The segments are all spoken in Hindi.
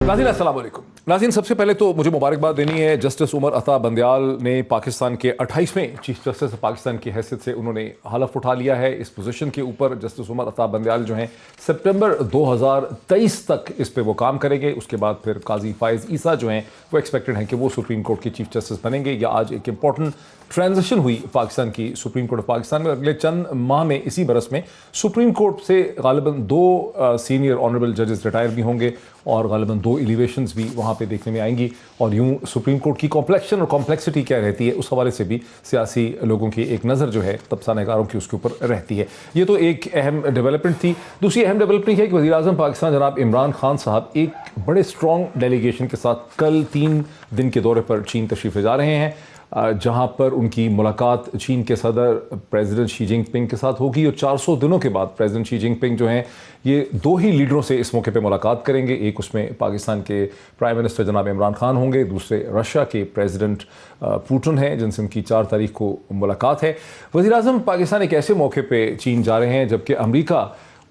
नाज़रीन अस्सलाम वालेकुम। नाज़रीन सबसे पहले तो मुझे मुबारकबाद देनी है, जस्टिस उमर अता बंदयाल ने पाकिस्तान के 28वें चीफ जस्टिस पाकिस्तान की हैसियत से उन्होंने हलफ उठा लिया है। इस पोजीशन के ऊपर जस्टिस उमर अता बंदयाल जो हैं सितंबर 2023 तक इस पे वो काम करेंगे। उसके बाद फिर काजी फायज़ ईसा जो हैं वो एक्सपेक्टेड हैं कि वो सुप्रीम कोर्ट के चीफ जस्टिस बनेंगे। या आज एक इंपॉर्टेंट ट्रांजिशन हुई पाकिस्तान की सुप्रीम कोर्ट ऑफ पाकिस्तान में। अगले चंद माह में इसी बरस में सुप्रीम कोर्ट से गालिबन 2 सीनियर ऑनरेबल जजेस रिटायर भी होंगे और गालिबन 2 एलिवेशंस भी वहाँ पे देखने में आएंगी। और यूँ सुप्रीम कोर्ट की कॉम्प्लेक्शन और कॉम्प्लेक्सिटी क्या रहती है उस हवाले से भी सियासी लोगों की एक नज़र जो है तबसानकारों की उसके ऊपर रहती है। ये तो एक अहम डेवलपमेंट थी। दूसरी अहम डेवलपमेंट है कि वज़ीर-ए-आज़म पाकिस्तान जनाब इमरान खान साहब एक बड़े स्ट्रॉन्ग डेलीगेशन के साथ कल 3 दिन के दौरे पर चीन तशरीफ़ ले जा रहे हैं, जहां पर उनकी मुलाकात चीन के सदर प्रेसिडेंट शी जिनपिंग के साथ होगी। और 400 दिनों के बाद प्रेसिडेंट शी जिनपिंग जो हैं ये 2 ही लीडरों से इस मौके पे मुलाकात करेंगे। एक उसमें पाकिस्तान के प्राइम मिनिस्टर जनाब इमरान खान होंगे, दूसरे रशिया के प्रेसिडेंट पुतिन हैं जिनसे उनकी 4 तारीख को मुलाकात है। वज़ीर-ए-आज़म पाकिस्तान एक ऐसे मौके पर चीन जा रहे हैं जबकि अमरीका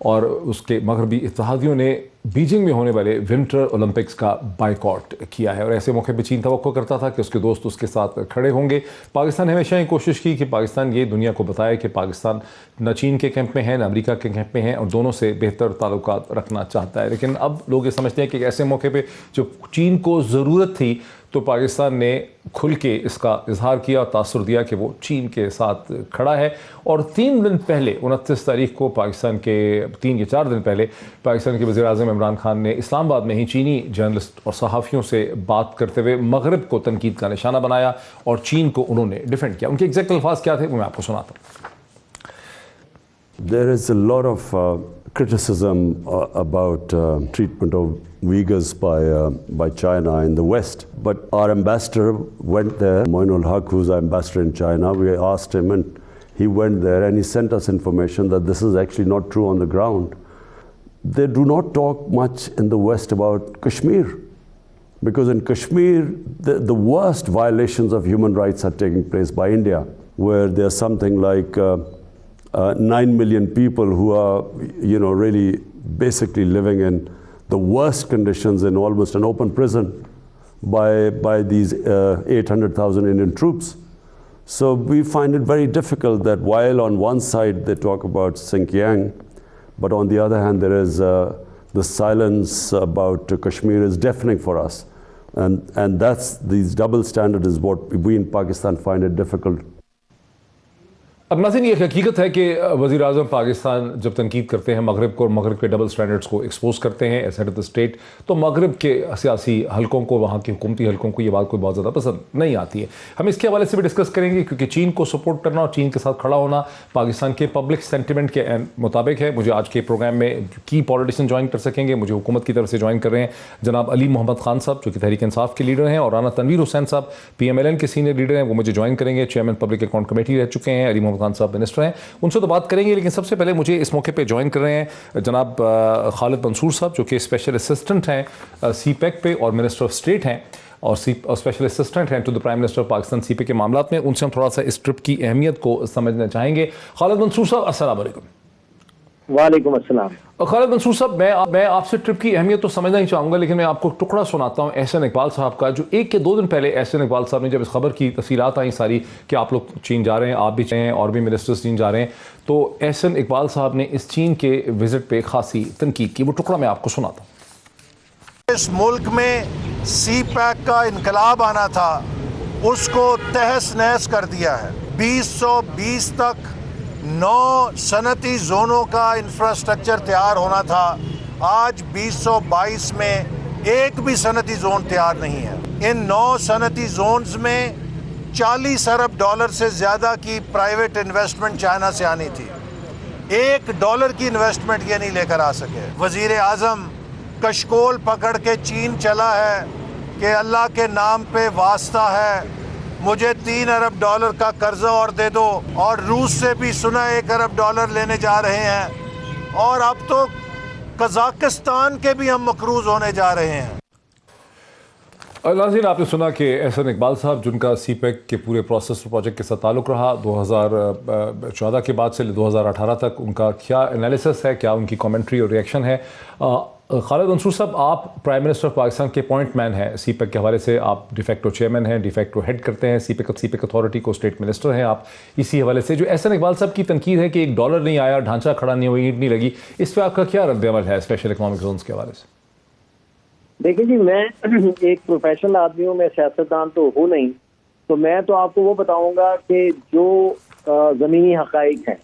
और उसके मगरबी इत्तेहादियों ने बीजिंग में होने वाले विंटर ओलंपिक्स का बाइकआउट किया है। और ऐसे मौके पर चीन तवक्को करता था कि उसके दोस्त उसके साथ खड़े होंगे। पाकिस्तान ने हमेशा ही कोशिश की कि पाकिस्तान ये दुनिया को बताए कि पाकिस्तान न चीन के कैंप में है न अमेरिका के कैंप में है और दोनों से बेहतर ताल्लुकात रखना चाहता है। लेकिन अब लोग ये समझते हैं कि ऐसे मौके पर जब चीन को ज़रूरत थी तो पाकिस्तान ने खुल के इसका इजहार किया और तासुर दिया कि वो चीन के साथ खड़ा है। और 3 दिन पहले 29 तारीख को पाकिस्तान के 3 या 4 दिन पहले पाकिस्तान के वज़ीर-ए-आज़म इमरान खान ने इस्लामाबाद में ही चीनी जर्नलिस्ट और सहाफ़ियों से बात करते हुए मगरब को तनकीद का निशाना बनाया और चीन को उन्होंने डिफेंड किया। उनके एग्जैक्ट अल्फाज क्या थे वो मैं आपको सुनाता हूँ। There is a lot of criticism about treatment of Uyghurs by China in the West. But our ambassador went there, Moinul Haq, who's our ambassador in China. We asked him and he went there and he sent us information that this is actually not true on the ground. They do not talk much in the West about Kashmir. Because in Kashmir, the worst violations of human rights are taking place by India, where there's something like 9 million people who are, really basically living in the worst conditions in almost an open prison by these 800,000 Indian troops. So we find it very difficult that while on one side they talk about Xinjiang, but on the other hand there is the silence about Kashmir is deafening for us. And these double standard is what we in Pakistan find it difficult. अब नाज़रीन ये हकीकत है कि वज़ीर-ए-आज़म पाकिस्तान जब तनकीद करते हैं मगरब को और मगरब के डबल स्टैंडर्ड्स को एक्सपोज करते हैं as head of the state, तो मगरब के सियासी हलकों को, वहाँ के हुकूमती हलकों को ये बात कोई बहुत ज़्यादा पसंद नहीं आती है। हम इसके हवाले से भी डिस्कस करेंगे क्योंकि चीन को सपोर्ट करना और चीन के साथ खड़ा होना पाकिस्तान के पब्लिक सेंटिमेंट के मुताबिक है। मुझे आज के प्रोग्राम में की पॉलिटिशियन ज्वाइन कर सकेंगे, मुझे हुकूमत की तरफ से ज्वाइन कर रहे हैं जनाब अली मोहम्मद खान साहब जो कि तहरीक इंसाफ के लीडर हैं, और राना तनवीर हुसैन साहब PMLN के सीनियर लीडर हैं, वो मुझे ज्वाइन करेंगे। चेयरमैन पब्लिक अकाउंट कमेटी रह चुके हैं। अली मोहम्मद खान साहब मिनिस्टर हैं, उनसे तो बात करेंगे। लेकिन सबसे पहले मुझे इस मौके पे ज्वाइन कर रहे हैं जनाब खालिद मंसूर साहब जो कि स्पेशल असिस्टेंट हैं CPEC पे और मिनिस्टर ऑफ स्टेट हैं और स्पेशल असिस्टेंट हैं to the prime minister of Pakistan CPEC के मामलात में। उनसे हम थोड़ा सा इस ट्रिप की अहमियत को समझना चाहेंगे। खालिद मंसूर साहब अस्सलाम वालेकुम। वालेकुम अस्सलाम। खालिद मंसूर साहब, मैं आपसे ट्रिप की अहमियत तो समझना ही चाहूँगा, लेकिन मैं आपको टुकड़ा सुनाता हूँ एहसन इकबाल साहब का, जो 1 के 2 दिन पहले एहसन इकबाल साहब ने जब इस खबर की तफसीलात आई सारी कि आप लोग चीन जा रहे हैं, आप भी हैं और भी मिनिस्टर्स चीन जा रहे हैं, तो एहसन इकबाल साहब ने इस चीन के विजिट पे खासी तनकीद की। वो टुकड़ा मैं आपको सुनाता हूँ। इस मुल्क में CPEC का इनकलाब आना था, उसको तहस नहस कर दिया है। 2020 तक 9 सनती जोनों का इंफ्रास्ट्रक्चर तैयार होना था। आज 2022 में एक भी सनती जोन तैयार नहीं है। इन 9 सनती जोन्स में $40 अरब से ज़्यादा की प्राइवेट इन्वेस्टमेंट चाइना से आनी थी। $1 की इन्वेस्टमेंट ये नहीं लेकर आ सके। वज़ीर-ए-आज़म कशकोल पकड़ के चीन चला है कि अल्लाह के नाम पे वास्ता है, मुझे $3 अरब का कर्जा और दे दो, और रूस से भी सुना $1 अरब लेने जा रहे हैं, और अब तो कजाकिस्तान के भी हम मकरूज होने जा रहे हैं। नाज़रीन, आपने सुना कि एहसन इकबाल साहब जिनका CPEC के पूरे प्रोसेस प्रोजेक्ट के साथ ताल्लुक़ रहा 2014 के बाद से 2018 तक, उनका क्या एनालिसिस है, क्या उनकी कमेंट्री और रिएक्शन है। खालिद मंसूर साहब, आप प्राइम मिनिस्टर ऑफ पाकिस्तान के पॉइंट मैन हैं, सीपेक के हवाले से आप डिफेक्टो चेयरमैन हैं, डिफेक्टो हेड करते हैं सीपेक अथॉरिटी को, स्टेट मिनिस्टर हैं आप। इसी हवाले से जो एहसन इकबाल साहब की तनकीद है कि $1 नहीं आया, ढांचा खड़ा नहीं हुआ, ईंट नहीं लगी, इस पर आपका क्या रद्द-ए-अमल है स्पेशल इकनॉमिक जोन्स के हवाले से? देखिए जी, मैं एक प्रोफेशनल आदमी हूँ, मैं सियासतदान तो हूँ नहीं, तो मैं तो आपको वो बताऊंगा कि जो ज़मीनी हक़ाइक़ हैं,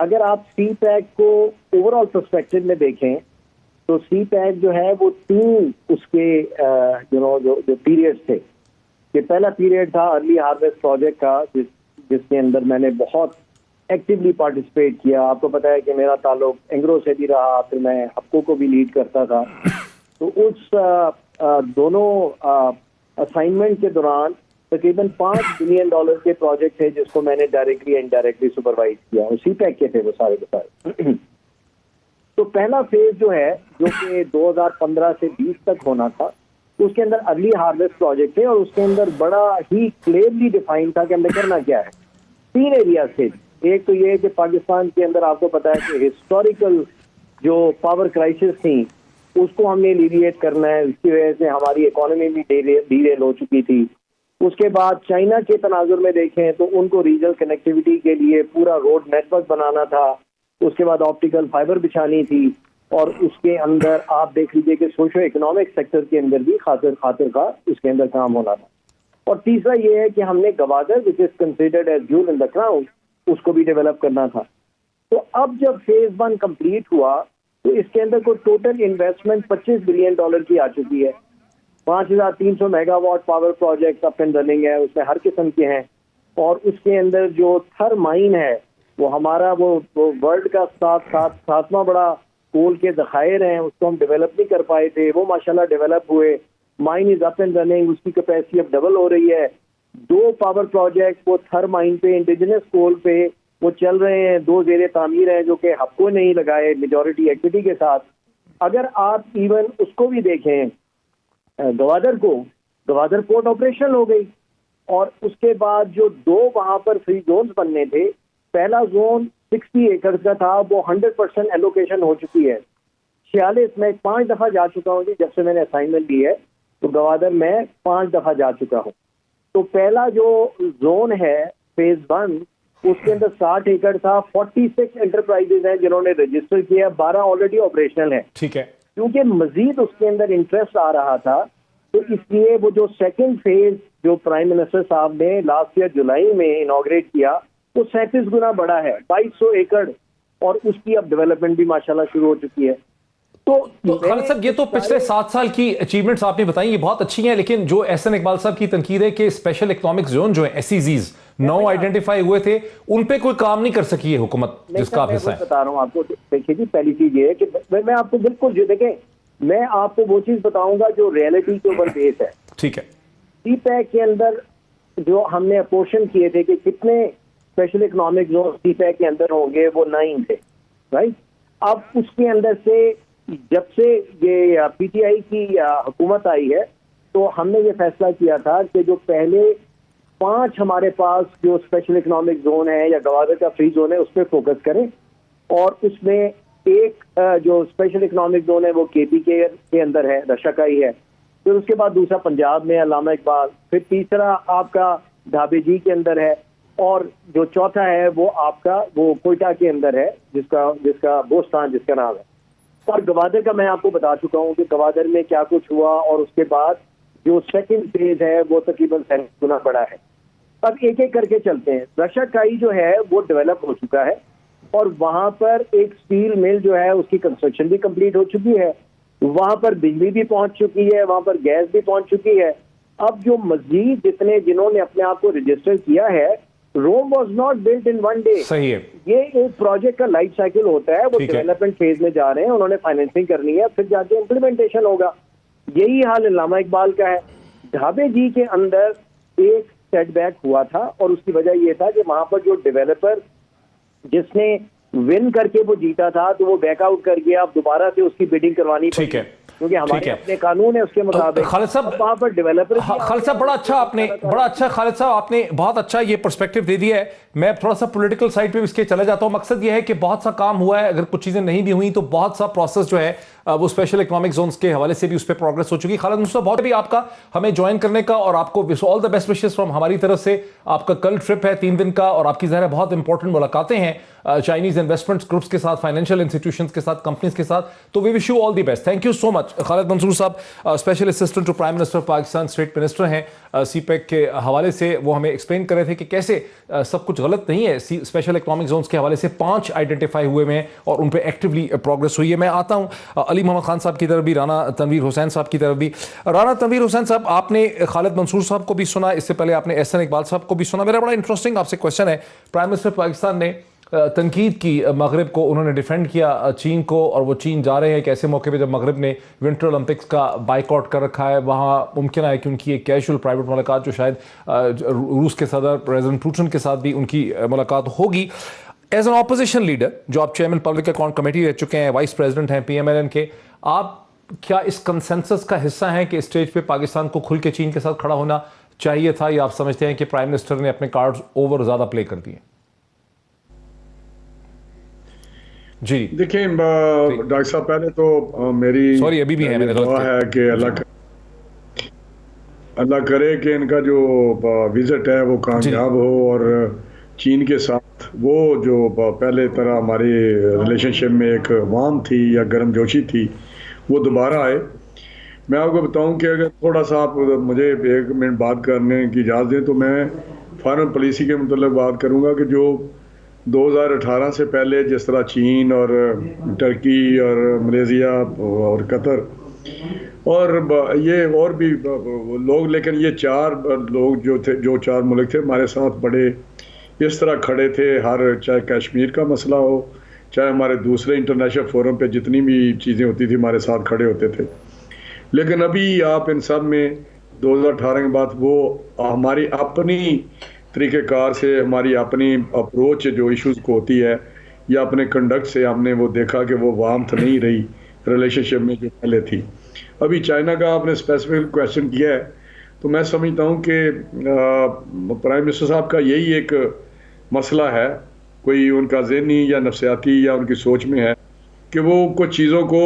अगर आप सीपैक को ओवरऑल पर्सपेक्टिव में देखें तो सीपैक जो है वो 3 उसके जो पीरियड्स थे, कि पहला पीरियड था अर्ली हार्वेस्ट प्रोजेक्ट का, जिसके अंदर मैंने बहुत एक्टिवली पार्टिसिपेट किया। आपको पता है कि मेरा ताल्लुक एंग्रो से भी रहा, फिर मैं हक्को को भी लीड करता था। तो उस दोनों असाइनमेंट के दौरान तकरीबन $5 बिलियन के प्रोजेक्ट थे जिसको मैंने डायरेक्टली एंड इनडायरेक्टली सुपरवाइज किया, और सीपैक के थे वो सारे के सारे। तो पहला फेज जो है, जो कि 2015 से 20 तक होना था, उसके अंदर अर्ली हार्वेस्ट प्रोजेक्ट थे और उसके अंदर बड़ा ही क्लियरली डिफाइन था कि हमने करना क्या है। 3 एरिया थे। एक तो ये कि पाकिस्तान के अंदर आपको पता है कि हिस्टोरिकल जो पावर क्राइसिस थी उसको हमने एलिविएट करना है, इसकी वजह से हमारी इकोनॉमी भी डीरेल हो चुकी थी। उसके बाद चाइना के तनाजुर में देखें तो उनको रीजनल कनेक्टिविटी के लिए पूरा रोड नेटवर्क बनाना था। उसके बाद ऑप्टिकल फाइबर बिछानी थी, और उसके अंदर आप देख लीजिए कि सोशो इकोनॉमिक सेक्टर के अंदर भी खातिर का उसके अंदर काम होना था। और तीसरा ये है कि हमने Gwadar, which is considered as jewel in the crown, उसको भी डेवलप करना था। तो अब जब फेज 1 कंप्लीट हुआ तो इसके अंदर कोई टोटल इन्वेस्टमेंट $25 बिलियन की आ चुकी है। 5300 megawatt power project up and running है, उसमें हर किस्म के हैं। और उसके अंदर जो थर माइन है वो हमारा वो वर्ल्ड का 7वां बड़ा कोल के ज़खायर हैं, उसको हम डेवलप नहीं कर पाए थे, वो माशाल्लाह डेवलप हुए। Mine is up and running, उसकी कैपेसिटी अब डबल हो रही है। 2 पावर प्रोजेक्ट वो थर माइन पे, इंडिजिनस कोल पे वो चल रहे हैं, 2 ज़ेरे तामीर हैं जो कि हक्को नहीं लगाए मेजॉरिटी एक्विटी के साथ। अगर आप इवन उसको भी देखें, गवादर पोर्ट ऑपरेशनल हो गई, और उसके बाद जो 2 वहां पर फ्री जोन्स बनने थे, पहला जोन 60 एकड़ का था, वो 100% एलोकेशन हो चुकी है। 46 में 5 दफा जा चुका हूँ जी, जब से मैंने असाइनमेंट ली है, तो गवादर में 5 दफा जा चुका हूँ। तो पहला जो जोन है फेज 1, उसके अंदर 60 एकड़ था, 46 एंटरप्राइजेज हैं जिन्होंने रजिस्टर किया, 12 ऑलरेडी ऑपरेशनल है। ठीक है। क्योंकि मजीद उसके अंदर इंटरेस्ट आ रहा था, तो इसलिए वो जो सेकंड फेज जो प्राइम मिनिस्टर साहब ने लास्ट ईयर जुलाई में इनॉग्रेट किया, वो 37 गुना बड़ा है, 2200 एकड़, और उसकी अब डेवलपमेंट भी माशाल्लाह शुरू हो चुकी है। तो खालिद साहब, ये तो पिछले 7 साल की अचीवमेंट्स आपने बताई, ये बहुत अच्छी हैं, लेकिन जो एहसन इकबाल साहब की तनकीद है कि स्पेशल इकोनॉमिक जोन जो है SEZs 9 आइडेंटिफाई हुए थे, उन पे कोई काम नहीं कर सकी है हुकूमत जिसका आप हिस्सा है। बता रहा हूँ आपको, देखिए जी, पहली चीज ये है कि मैं आपको बिल्कुल जो देखें, मैं आपको वो चीज बताऊंगा जो रियलिटी के ऊपर बेस है। ठीक है। सीपैक के अंदर जो हमने अपोर्शन किए थे कि कितने स्पेशल इकोनॉमिक जोन सीपैक के अंदर होंगे, वो 9 थे, राइट। अब उसके अंदर से जब से ये PTI की हुकूमत आई है, तो हमने ये फैसला किया था कि जो पहले 5 हमारे पास जो स्पेशल इकोनॉमिक जोन है या गवादर का फ्री जोन है, उस पर फोकस करें। और उसमें एक जो स्पेशल इकोनॉमिक जोन है वो KP के अंदर है, रशाकाई है। फिर उसके बाद दूसरा पंजाब में अल्लामा इकबाल, फिर तीसरा आपका ढाबे जी के अंदर है, और जो चौथा है वो आपका वो कोयटा के अंदर है, जिसका बोस्तान जिसका नाम है। और गवादर का मैं आपको बता चुका हूँ कि गवादर में क्या कुछ हुआ, और उसके बाद जो सेकंड फेज है वो तकरीबन 7 गुना बड़ा है। अब एक एक करके चलते हैं। रशाकाई जो है वो डेवलप हो चुका है, और वहां पर एक स्टील मिल जो है उसकी कंस्ट्रक्शन भी कंप्लीट हो चुकी है, वहां पर बिजली भी पहुंच चुकी है, वहां पर गैस भी पहुंच चुकी है। अब जो मजीद जिन्होंने अपने आप को रजिस्टर किया है, Rome was not built in 1 day. सही है। ये एक प्रोजेक्ट का लाइफ साइकिल होता है, वो डेवलपमेंट फेज में जा रहे हैं, उन्होंने फाइनेंसिंग करनी है, फिर जाके इम्प्लीमेंटेशन होगा। यही हाल अल्लामा इकबाल का है। ढाबे जी के अंदर एक सेटबैक हुआ था, और उसकी वजह यह था कि वहां पर जो डेवलपर जिसने विन करके वो जीता था, तो वो बैकआउट कर गया, अब दोबारा से उसकी बिडिंग करवानी। ठीक है, क्योंकि हमारे अपने कानून है उसके मुताबिक। खालिद साहब, वहां पर डेवलपर, खालिद साहब बड़ा अच्छा खालिद साहब आपने बहुत अच्छा ये पर्सपेक्टिव दे दिया है। मैं थोड़ा सा पॉलिटिकल साइड पे भी इसके चला जाता हूं। मकसद ये है कि बहुत सा काम हुआ है, अगर कुछ चीजें नहीं भी हुई तो बहुत सा प्रोसेस जो है वो स्पेशल इकोनॉमिक जोन्स के हवाले से भी उस पर प्रोग्रेस हो चुकी। खालिद मंसूर साहब, बहुत भी आपका हमें ज्वाइन करने का और आपको all the best wishes from हमारी तरफ से। आपका कल ट्रिप है 3 दिन का और आपकी ज़ाहिर है बहुत इंपॉर्टेंट मुलाकातें हैं चाइनीज इन्वेस्टमेंट ग्रुप्स के साथ, फाइनेंशियल इंस्टीट्यूशंस के साथ, कंपनीज के साथ। तो we wish you all the best. Thank you so much. Khalid Mansoor साहब special assistant to prime minister of Pakistan, state minister हैं। सीपैक के हवाले से वो हमें एक्सप्लेन कर रहे थे कि कैसे सब कुछ गलत नहीं है। स्पेशल इकोनॉमिक जोन्स के हवाले से 5 आइडेंटिफाई हुए हैं और उन पर एक्टिवली प्रोग्रेस हुई है। मैं आता हूं अली मोहम्मद खान साहब की तरफ भी, राना तनवीर हुसैन साहब की तरफ भी। राना तनवीर हुसैन साहब, आपने खालिद मंसूर साहब को भी सुना, इससे पहले आपने एहसन इकबाल साहब को भी सुना। मेरा बड़ा इंटरेस्टिंग आपसे क्वेश्चन है। प्राइम मिनिस्टर पाकिस्तान ने तनकीद की मगरब को, उन्होंने डिफेंड किया चीन को, और वो चीन जा रहे हैं एक ऐसे मौके पे जब मगरब ने विंटर ओलंपिक्स का बाइकआउट कर रखा है। वहाँ मुमकिन है कि उनकी एक कैजुअल प्राइवेट मुलाकात जो शायद रूस के सदर प्रेसिडेंट पुतिन के साथ भी उनकी मुलाकात होगी। एज एन ऑपोजिशन लीडर, जो आप चेयरमैन पब्लिक अकाउंट कमेटी रह चुके हैं, वाइस प्रेसिडेंट हैं PMLN के, आप क्या इस कंसेंसस का हिस्सा हैं कि स्टेज पे पाकिस्तान को खुल के चीन के साथ खड़ा होना चाहिए था, या आप समझते हैं कि प्राइम मिनिस्टर ने अपने कार्ड्स ओवर ज़्यादा प्ले कर दिए? जी देखिए डॉक्टर साहब, पहले तो मेरी सॉरी अभी भी है, मैंने गलत दुआ किया। है कि अल्लाह करे कि इनका जो विजिट है वो कामयाब हो और चीन के साथ वो जो पहले तरह हमारी रिलेशनशिप में एक वार्म थी या गर्मजोशी थी वो दोबारा आए। मैं आपको बताऊं कि अगर थोड़ा सा आप मुझे 1 मिनट बात करने की इजाज़त दें तो मैं फॉरेन पॉलिसी के मतलब बात करूंगा कि जो 2018 से पहले जिस तरह चीन और टर्की और मलेशिया और कतर और ये और भी लोग, लेकिन ये 4 लोग जो थे, जो 4 मुल्क थे हमारे साथ बड़े इस तरह खड़े थे, हर चाहे कश्मीर का मसला हो, चाहे हमारे दूसरे इंटरनेशनल फोरम पे जितनी भी चीज़ें होती थी हमारे साथ खड़े होते थे। लेकिन अभी आप इन सब में 2018 के बाद वो हमारी अपनी तरीक़ेकार से, हमारी अपनी अप्रोच जो इश्यूज़ को होती है या अपने कंडक्ट से हमने वो देखा कि वो वार्मथ नहीं रही रिलेशनशिप में जो पहले थी। अभी चाइना का आपने स्पेसिफिक क्वेश्चन किया है तो मैं समझता हूँ कि प्राइम मिनिस्टर साहब का यही एक मसला है, कोई उनका ज़हनी या नफ्सियाती या उनकी सोच में है कि वो कुछ चीज़ों को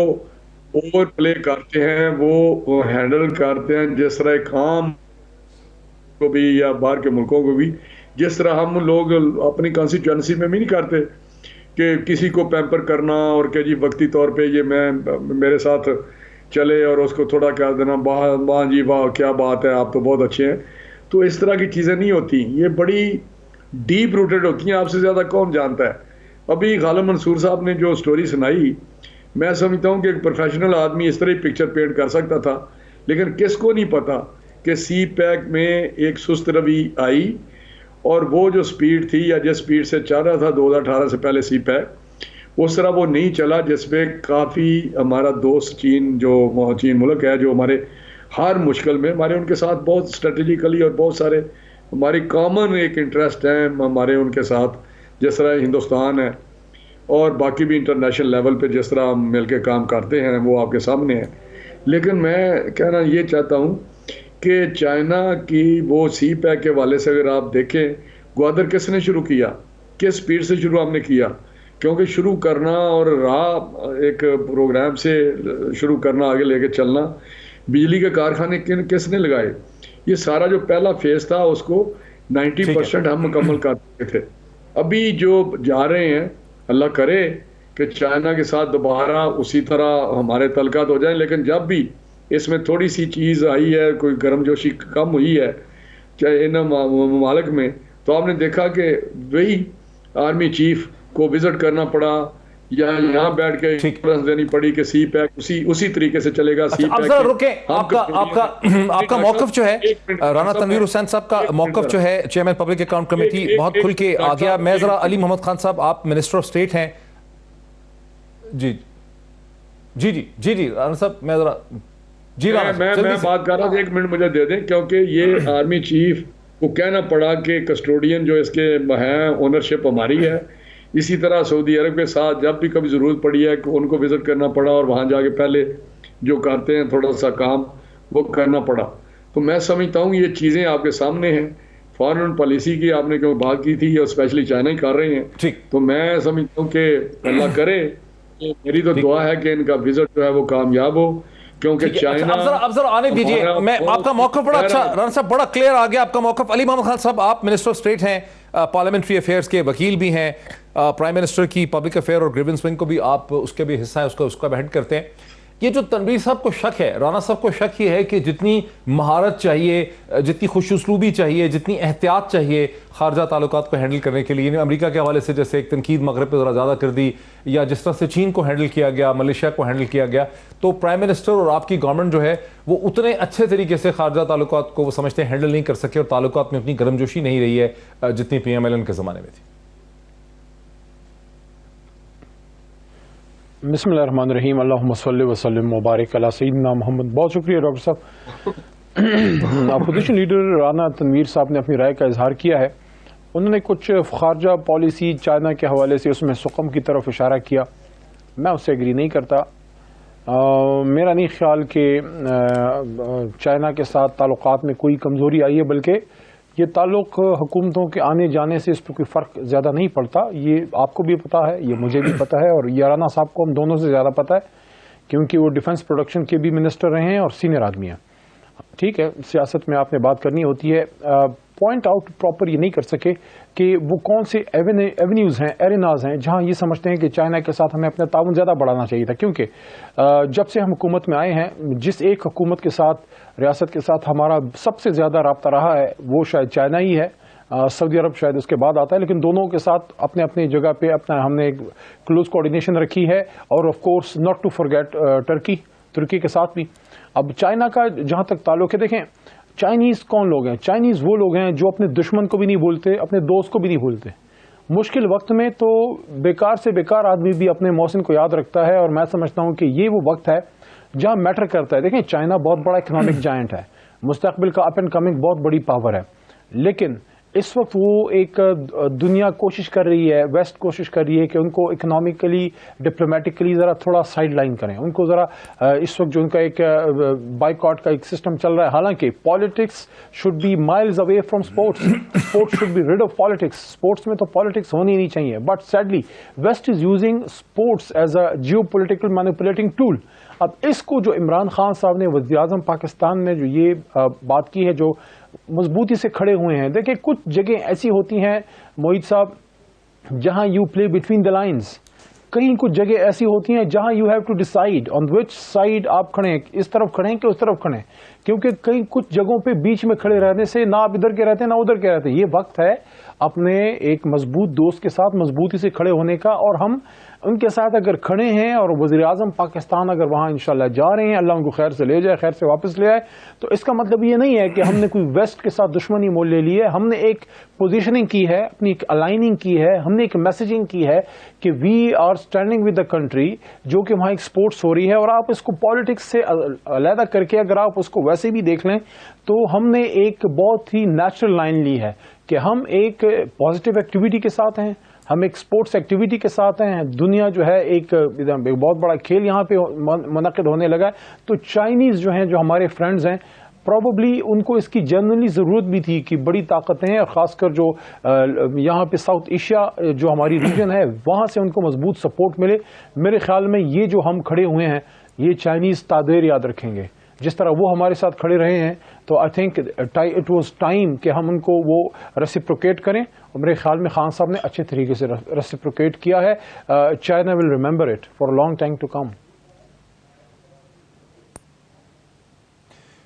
ओवर प्ले करते हैं, वो हैंडल करते हैं जिस तरह एक आम को भी या बाहर के मुल्कों को भी, जिस तरह हम लोग अपनी कॉन्स्टिट्यूएंसी में भी नहीं करते कि किसी को पैम्पर करना और कि जी वक्ती तौर पे ये मेरे साथ चले और उसको थोड़ा कह देना वाह जी वाह क्या बात है, आप तो बहुत अच्छे हैं। तो इस तरह की चीज़ें नहीं होती, ये बड़ी डीप रूटेड होती हैं, आपसे ज़्यादा कौन जानता है। अभी खालिद मंसूर साहब ने जो स्टोरी सुनाई, मैं समझता हूँ कि एक प्रोफेशनल आदमी इस तरह पिक्चर पेंट कर सकता था, लेकिन किसको नहीं पता कि CPEC में एक सुस्त रवि आई और वो जो स्पीड थी या जिस स्पीड से चल रहा था 2018 से पहले CPEC, उस तरह वो नहीं चला जिसमें काफ़ी हमारा दोस्त चीन मुल्क है जो हमारे हर मुश्किल में हमारे उनके साथ बहुत स्ट्रेटेजिकली और बहुत सारे हमारी कॉमन एक इंटरेस्ट हैं हमारे उनके साथ, जिस तरह हिंदुस्तान है और बाकी भी इंटरनेशनल लेवल पे जिस तरह हम मिल के काम करते हैं वो आपके सामने है। लेकिन मैं कहना ये चाहता हूँ कि चाइना की वो CPEC के वाले से अगर आप देखें, ग्वादर किसने शुरू किया, किस स्पीड से शुरू हमने किया, क्योंकि शुरू करना और राह एक प्रोग्राम से शुरू करना, आगे लेके चलना, बिजली के कारखाने किसने लगाए, ये सारा जो पहला फेज था उसको 90% हम मुकम्मल कर चुके थे। अभी जो जा रहे हैं, अल्लाह करे कि चाइना के साथ दोबारा उसी तरह हमारे तल्कात हो जाएं, लेकिन जब भी इसमें थोड़ी सी चीज़ आई है, कोई गर्मजोशी कम हुई है चाहे इन ममालिक में, तो आपने देखा कि वही आर्मी चीफ को विजिट करना पड़ा या यहाँ बैठ के रेफरेंस देनी पड़ी कि CPEC उसी तरीके से चलेगा। अब जरा रुकें, आपका मौकफ जो है, राना तनवीर हुसैन साहब का मौकफ जो है चेयरमैन पब्लिक अकाउंट कमेटी बहुत खुल के आ गया। मैं जरा अली मोहम्मद खान साहब, आप मिनिस्टर ऑफ स्टेट हैं। जी जी जी जी जी राना साहब, मैं जरा जी मैं बात कर रहा था, 1 मिनट मुझे दे दें, क्योंकि ये आर्मी चीफ को कहना पड़ा कि कस्टोडियन जो इसके हैं ओनरशिप हमारी है। इसी तरह सऊदी अरब के साथ जब भी कभी ज़रूरत पड़ी है उनको विज़िट करना पड़ा और वहाँ जाके पहले जो करते हैं थोड़ा सा काम वो करना पड़ा। तो मैं समझता हूँ ये चीज़ें आपके सामने हैं। फॉरेन पॉलिसी की आपने क्यों बात की थी और स्पेशली चाइना ही कर रहे हैं, तो मैं समझता हूँ कि अल्लाह करे मेरी तो दुआ है कि इनका विजिट जो है वो कामयाब हो, क्योंकि चाइना। अब जरा आने दीजिए, मैं आपका मौक़िफ़ बड़ा अच्छा, राणा साहब बड़ा क्लियर आ गया आपका मौक़िफ़। अली मोहम्मद खान साहब, आप मिनिस्टर ऑफ स्टेट हैं, पार्लियामेंट्री अफेयर्स के वकील भी हैं, प्राइम मिनिस्टर की पब्लिक अफेयर और ग्रीवेंस विंग को भी आप उसके भी हिस्सा है, उसका हेड करते हैं। ये जो तनवीर साहब को शक है, राणा साहब को शक ये है कि जितनी महारत चाहिए, जितनी खुशउस्लूबी चाहिए, जितनी एहतियात चाहिए खारजा ताल्लुकात को हैंडल करने के लिए, अमेरिका के हवाले से जैसे एक तनकीद मगरब पर ज़रा ज़्यादा कर दी, या जिस तरह से चीन को हैंडल किया गया, मलेशिया को हैंडल किया गया, तो प्राइम मिनिस्टर और आपकी गवर्नमेंट जो है वो उतने अच्छे तरीके से खारजा ताल्लुकात को वो समझते हैं हैंडल नहीं कर सके, और ताल्लुकात में उतनी गर्मजोशी नहीं रही है जितनी PMLN के ज़माने में थी। बिस्मिल्लाहिर्रहमानिर्रहीम, अल्लाहुम्मा सल्लि व सल्लिम मुबारक अला सय्यिदिना मोहम्मद। बहुत शुक्रिया डॉक्टर साहब। अपोजिशन लीडर राना तनवीर साहब ने अपनी राय का इजहार किया है। उन्होंने कुछ खारजा पॉलिसी चाइना के हवाले से उसमें सुकम की तरफ इशारा किया, मैं उससे एग्री नहीं करता। मेरा नहीं ख्याल कि चाइना के साथ ताल्लुकात में कोई कमज़ोरी आई है, बल्कि ये ताल्लुक़ हुकूमतों के आने जाने से इस पर कोई फ़र्क ज़्यादा नहीं पड़ता। ये आपको भी पता है, ये मुझे भी पता है, और ये राना साहब को हम दोनों से ज़्यादा पता है, क्योंकि वो डिफेंस प्रोडक्शन के भी मिनिस्टर रहे हैं और सीनियर आदमी हैं। ठीक है, सियासत में आपने बात करनी होती है। पॉइंट आउट प्रॉपर ये नहीं कर सके कि वो कौन से एवेन्यूज़ हैं, एरिनाज हैं जहां ये समझते हैं कि चाइना के साथ हमें अपना ताउन ज़्यादा बढ़ाना चाहिए था। क्योंकि जब से हम हुकूमत में आए हैं, जिस एक हुकूमत के साथ, रियासत के साथ हमारा सबसे ज़्यादा रब्ता रहा है वो शायद चाइना ही है। सऊदी अरब शायद उसके बाद आता है, लेकिन दोनों के साथ अपने अपने जगह पे अपना हमने एक क्लोज कोऑर्डिनेशन रखी है। और of course not to forget तुर्की के साथ भी। अब चाइना का जहां तक ताल्लुक है, देखें चाइनीज़ कौन लोग हैं? चाइनीज़ वो लोग हैं जो अपने दुश्मन को भी नहीं भूलते, अपने दोस्त को भी नहीं भूलते। मुश्किल वक्त में तो बेकार से बेकार आदमी भी अपने मौसिन को याद रखता है, और मैं समझता हूं कि ये वो वक्त है जहां मैटर करता है। देखें, चाइना बहुत बड़ा इकोनॉमिक जायंट है, मुस्तकबिल का अप एंड कमिंग बहुत बड़ी पावर है, लेकिन इस वक्त वो एक दुनिया कोशिश कर रही है, वेस्ट कोशिश कर रही है कि उनको इकोनॉमिकली, डिप्लोमेटिकली ज़रा थोड़ा साइड लाइन करें, उनको ज़रा इस वक्त जो उनका एक बाइकआउट का एक सिस्टम चल रहा है। हालांकि politics should be miles away from sports, sports should be rid of politics, sports में तो पॉलिटिक्स होनी नहीं चाहिए। But sadly west is using sports as a geo political manipulating tool. अब इसको जो इमरान खान साहब ने, वज़ीर-ए-आज़म पाकिस्तान ने जो ये बात की है, जो मजबूती से खड़े हुए हैं। देखिए, कुछ जगह ऐसी होती हैं मोहित साहब जहां you play between the lines, कहीं कुछ जगह ऐसी होती हैं जहां you have to decide on which side आप खड़े हैं, इस तरफ खड़े हैं कि उस तरफ खड़े हैं। क्योंकि कहीं कुछ जगहों पे बीच में खड़े रहने से ना आप इधर के रहते हैं ना उधर के रहते हैं। ये वक्त है अपने एक मजबूत दोस्त के साथ मजबूती से खड़े होने का, और हम उनके साथ अगर खड़े हैं और वज़ीर-ए-आज़म पाकिस्तान अगर वहाँ इंशाल्लाह जा रहे हैं, अल्लाह उनको खैर से ले जाए, खैर से वापस ले आए, तो इसका मतलब ये नहीं है कि हमने कोई वेस्ट के साथ दुश्मनी मोल ले ली है। हमने एक पोजीशनिंग की है, अपनी एक अलाइनिंग की है, हमने एक मैसेजिंग की है कि we are standing with the country, जो कि वहाँ एक स्पोर्ट्स हो रही है। और आप इसको पॉलिटिक्स से अलहदा करके अगर आप उसको वैसे भी देख लें, तो हमने एक बहुत ही नेचुरल लाइन ली है कि हम एक पॉजिटिव एक्टिविटी के साथ हैं, हम एक स्पोर्ट्स एक्टिविटी के साथ हैं। दुनिया जो है एक बहुत बड़ा खेल यहाँ पे मुनक़िद होने लगा है, तो चाइनीज़ जो हैं, जो हमारे फ्रेंड्स हैं, प्रॉबली उनको इसकी जनरली ज़रूरत भी थी कि बड़ी ताकतें हैं, और ख़ासकर जो यहाँ पे साउथ एशिया जो हमारी रीजन है, वहाँ से उनको मजबूत सपोर्ट मिले। मेरे ख्याल में ये जो हम खड़े हुए हैं, ये चाइनीज़ तादेर याद रखेंगे, जिस तरह वो हमारे साथ खड़े रहे हैं। तो I think it was time कि हम उनको वो रेसिप्रोकेट करें, और मेरे ख्याल में खान साहब ने अच्छे तरीके से रेसिप्रोकेट किया है। China will remember it for a long time to come.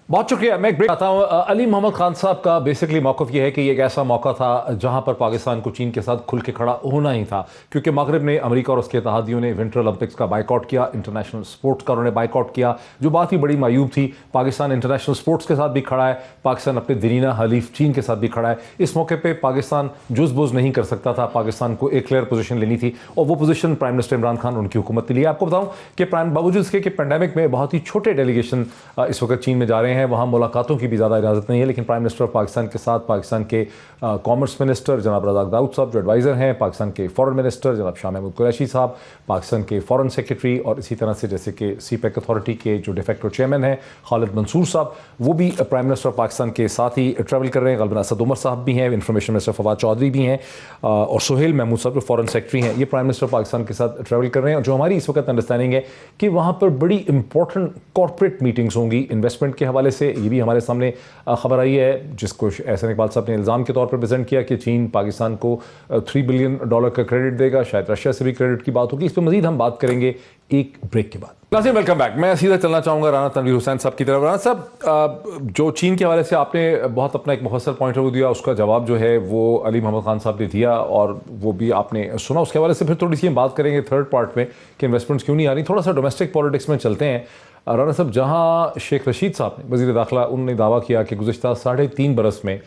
बहुत शुक्रिया। मैं एक ब्रेक आता हूँ। अली मोहम्मद खान साहब का बेसिकली मौक़िफ़ ये है कि ये एक ऐसा मौका था जहाँ पर पाकिस्तान को चीन के साथ खुल के खड़ा होना ही था, क्योंकि मगरब ने, अमेरिका और उसके इत्तेहादियों ने विंटर ओलंपिक्स का बाइकआउट किया, इंटरनेशनल स्पोर्ट्स का उन्होंने बाइकआउट किया, जो बात ही बड़ी मायूब थी। पाकिस्तान इंटरनेशनल स्पोर्ट्स के साथ भी खड़ा है, पाकिस्तान अपने दरीना हलीफ चीन के साथ भी खड़ा है। इस मौके पर पाकिस्तान जुज़-बुज़ नहीं कर सकता था, पाकिस्तान को एक क्लियर पोजीशन लेनी थी, और वो position prime minister Imran Khan, उनकी हुकूमत ने लिया। आपको बताऊँ कि बावजूद इसके कि पैंडेमिक में बहुत ही छोटे डेलीगेशन इस वक्त चीन में जा रहे हैं। हैं वहाँ मुलाकातों की भी ज़्यादा इजाज़त नहीं है, लेकिन प्राइम मिनिस्टर ऑफ पाकिस्तान के साथ पाकिस्तान के कॉमर्स मिनिस्टर जनाब रज़ाक दाऊद साहब जो एडवाइज़र हैं, पाकिस्तान के फॉरेन मिनिस्टर जनाब शाह महमूद कुरैशी साहब, पाकिस्तान के फॉरेन सेक्रेटरी और इसी तरह से जैसे कि CPEC अथॉरिटी के जो डिफेक्टो चेयरमैन हैं खालिद मंसूर साहब, वो भी प्राइम मिनिस्टर ऑफ पाकिस्तान के साथ ही ट्रैवल कर रहे हैं। गलबन असद उमर साहब भी हैं, इंफॉर्मेशन मिनिस्टर फवाद चौधरी भी हैं और सुहेल महमूद साहब जो फॉरेन सेक्रेटरी हैं, ये प्राइम मिनिस्टर पाकिस्तान के साथ ट्रैवल कर रहे हैं। और जो हमारी इस वक्त अंडरस्टैंडिंग है कि वहाँ पर बड़ी इंपॉर्टेंट कॉर्पोरेट मीटिंग्स होंगी इन्वेस्टमेंट के हवाले से। ये भी हमारे सामने खबर आई है, जिसको एहसान इकबाल साहब ने इल्ज़ाम के तौर पर प्रेजेंट किया कि चीन पाकिस्तान को $3 बिलियन का क्रेडिट देगा, शायद रशिया से भी क्रेडिट की बात होगी। इस पर मजीद हम बात करेंगे एक ब्रेक के बाद। नाज़रीन वेलकम बैक। मैं सीधा चलना चाहूँगा राना तनवीर हुसैन साहब की तरफ। राना साहब, जो चीन के हवाले से आपने बहुत अपना एक मुफस्सल पॉइंट ऑफ व्यू दिया, उसका जवाब जो है वो अली मोहम्मद खान साहब ने दिया और वो भी आपने सुना। उसके हवाले से फिर थोड़ी सी हम बात करेंगे थर्ड पार्ट में कि इन्वेस्टमेंट्स क्यों नहीं आ रही। थोड़ा सा डोमेस्टिक पॉलिटिक्स में चलते हैं। राना साहब, जहाँ शेख रशीद साहब ने वज़ीर दाखिला, उन्होंने दावा किया कि गुज़िश्ता 3.5 बरस में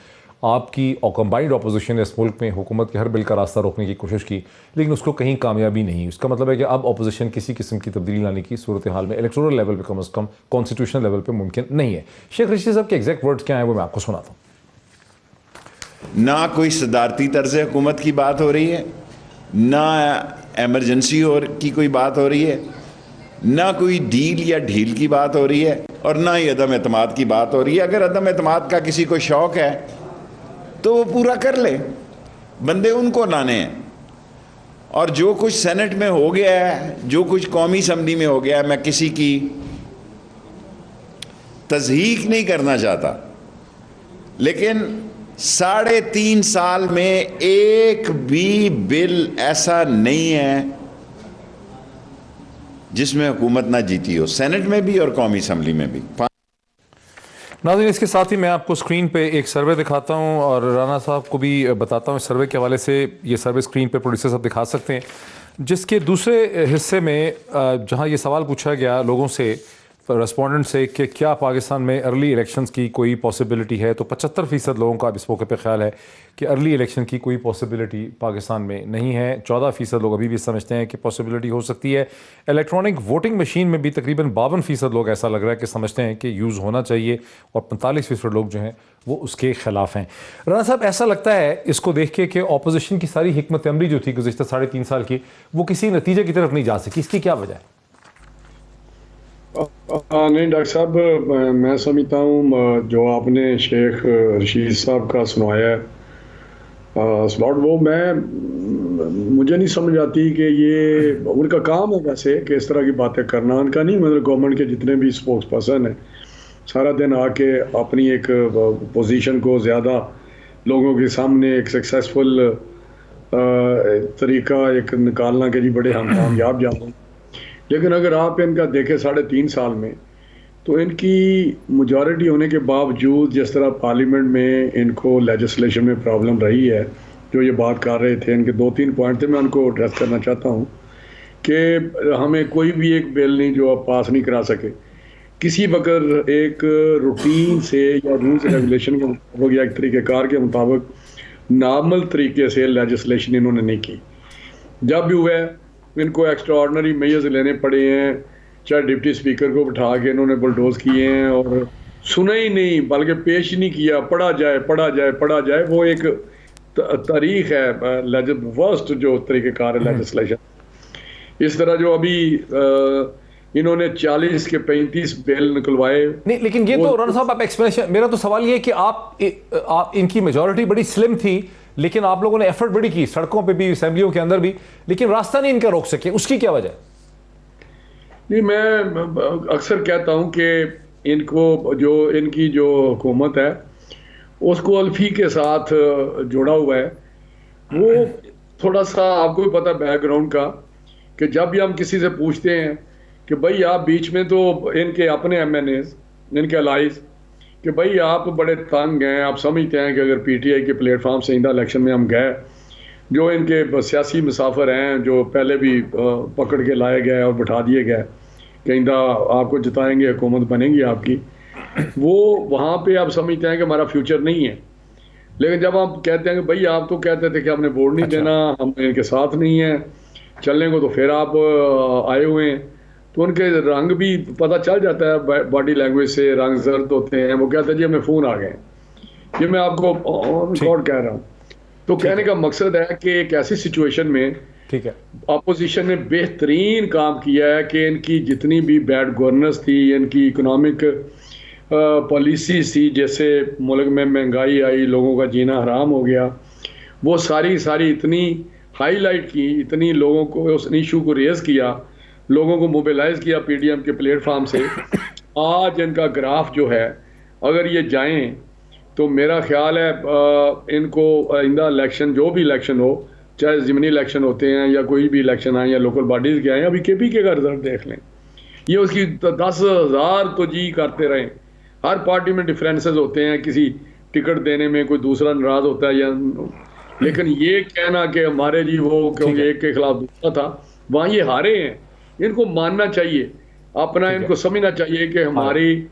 आपकी और कंबाइंड अपोजिशन ने इस मुल्क में हुकूमत के हर बिल का रास्ता रोकने की कोशिश की, लेकिन उसको कहीं कामयाबी नहीं। उसका मतलब है कि अब अपोजिशन किसी किस्म की तब्दीली लाने की सूरत हाल में इलेक्टोरल लेवल पे कम अज़ कम कॉन्स्टिट्यूशनल लेवल पे मुमकिन नहीं है। शेख रशीद साहब के एग्जैक्ट वर्ड्स क्या हैं वो मैं आपको सुनाता हूँ। ना कोई सदारती तर्ज हुकूमत की बात हो रही है, ना एमरजेंसी की कोई बात हो रही है, ना कोई डील या ढील की बात हो रही है, और ना ही अदम एतमाद की बात हो रही है। अगर अदम एतमाद का किसी को शौक़ है तो वो पूरा कर ले, बंदे उनको लाने हैं। और जो कुछ सेनेट में हो गया है, जो कुछ कौमी असम्बली में हो गया है, मैं किसी की तज़हीक नहीं करना चाहता, लेकिन 3.5 साल में एक भी बिल ऐसा नहीं है जिसमें हुकूमत ना जीती हो, सेनेट में भी और कौमी असम्बली में भी। नाज़रीन, इसके साथ ही मैं आपको स्क्रीन पे एक सर्वे दिखाता हूं और राना साहब को भी बताता हूं इस सर्वे के हवाले से। ये सर्वे स्क्रीन पे प्रोड्यूसर साहब दिखा सकते हैं, जिसके दूसरे हिस्से में जहां ये सवाल पूछा गया लोगों से, रेस्पोंडेंट से, कि क्या पाकिस्तान में अर्ली इलेक्शंस की कोई पॉसिबिलिटी है, तो 75% लोगों का इस मौके पे ख्याल है कि अर्ली इलेक्शन की कोई पॉसिबिलिटी पाकिस्तान में नहीं है। 14% लोग अभी भी समझते हैं कि पॉसिबिलिटी हो सकती है। इलेक्ट्रॉनिक वोटिंग मशीन में भी तकरीबन 52% लोग ऐसा लग रहा है कि समझते हैं कि यूज़ होना चाहिए, और 45% लोग जो हैं वो उसके ख़िलाफ़ हैं। राना साहब, ऐसा लगता है इसको देख के कि अपोजिशन की सारी हिकमत अमली जो थी गुज़िश्ता 3.5 साल की, वो किसी नतीजे की तरफ नहीं जा सकी। इसकी क्या वजह है? नहीं डॉक्टर साहब, मैं समझता हूँ जो आपने शेख रशीद साहब का सुनाया है स्लॉट, वो मुझे नहीं समझ आती कि ये उनका काम है वैसे कि इस तरह की बातें करना। उनका नहीं, मतलब गवर्नमेंट के जितने भी स्पोक्स पर्सन हैं सारा दिन आके अपनी एक पोजीशन को ज़्यादा लोगों के सामने एक सक्सेसफुल तरीका एक निकालना के लिए बड़े हम कामयाब जाते हैं। लेकिन अगर आप इनका देखें 3.5 साल में, तो इनकी मेजॉरिटी होने के बावजूद जिस तरह पार्लियामेंट में इनको लेजिस्लेशन में प्रॉब्लम रही है, जो ये बात कर रहे थे, इनके 2-3 पॉइंट थे, मैं उनको एड्रेस करना चाहता हूँ कि हमें कोई भी एक बिल नहीं जो आप पास नहीं करा सके किसी वक्त एक रूटीन से या रूल्स रेगुलेशन के मुताबिक या एक तरीक़ेकार के मुताबिक नॉर्मल तरीके से लेजिस्लेशन इन्होंने नहीं की। जब भी हुआ है इनको एक्स्ट्रा ऑर्डनरी मेजर्स लेने पड़े हैं, चाहे डिप्टी स्पीकर को बिठा के इन्होंने बुलडोज किए हैं और सुना ही नहीं, बल्कि पेश ही नहीं किया, पढ़ा जाए। वो एक तारीख है वर्स्ट जो तरीक़ेकार है लेजिस्लेशन। इस तरह जो अभी इन्होंने 40 के 35 बिल निकलवाए नहीं, लेकिन ये तो राना साहब आप एक्सप्लेनेशन, मेरा तो सवाल ये है कि आप इनकी मेजॉरिटी बड़ी स्लिम थी, लेकिन आप लोगों ने एफर्ट बड़ी की सड़कों पे भी, असेंबलियों के अंदर भी, लेकिन रास्ता नहीं इनका रोक सके। उसकी क्या वजह? नहीं, मैं अक्सर कहता हूं कि इनको जो इनकी जो हुकूमत है उसको अल्फी के साथ जोड़ा हुआ है। वो थोड़ा सा आपको भी पता बैकग्राउंड का कि जब भी हम किसी से पूछते हैं कि भाई आप बीच में तो इनके अपने MNAs, इनके अलाइज, कि भाई आप बड़े तंग हैं, आप समझते हैं कि अगर PTI के प्लेटफॉर्म से इंदा इलेक्शन में हम गए, जो इनके सियासी मुसाफिर हैं जो पहले भी पकड़ के लाए गए और बिठा दिए गए कि इंदा आपको जिताएंगे, हुकूमत बनेगी आपकी, वो वहाँ पे आप समझते हैं कि हमारा फ्यूचर नहीं है। लेकिन जब आप कहते हैं कि भाई आप तो कहते थे कि हमने वोट नहीं देना, हम इनके साथ नहीं हैं, चलने को तो फिर आप आए हुए हैं, तो उनके रंग भी पता चल जाता है, बॉडी लैंग्वेज से रंग जर्द होते हैं। वो कहते हैं जी हमें फ़ोन आ गए। ये मैं आपको ऑन रिकॉर्ड कह रहा हूँ। तो कहने का मकसद है कि एक ऐसी सिचुएशन में ठीक है, अपोजिशन ने बेहतरीन काम किया है कि इनकी जितनी भी बैड गवर्नेंस थी, इनकी इकोनॉमिक पॉलिसीज थी, जैसे मुल्क में महंगाई आई, लोगों का जीना हराम हो गया, वो सारी इतनी हाईलाइट की, इतनी लोगों को उस इशू को रेज किया, लोगों को मोबिलाइज किया पीडीएम के प्लेटफॉर्म से। आज इनका ग्राफ जो है, अगर ये जाएं तो मेरा ख्याल है इनको आइंदा इलेक्शन, जो भी इलेक्शन हो, चाहे ज़िमनी इलेक्शन होते हैं या कोई भी इलेक्शन आए या लोकल बॉडीज़ के आए, अभी केपीके का रिजल्ट देख लें, ये उसकी 10,000 तो जी करते रहें। हर पार्टी में डिफरेंसेस होते हैं, किसी टिकट देने में कोई दूसरा नाराज होता है, या लेकिन ये कहना कि हमारे जी वो क्योंकि एक के खिलाफ दूसरा था, वहाँ ये हारे हैं। इनको मानना चाहिए, अपना इनको समझना चाहिए कि हमारी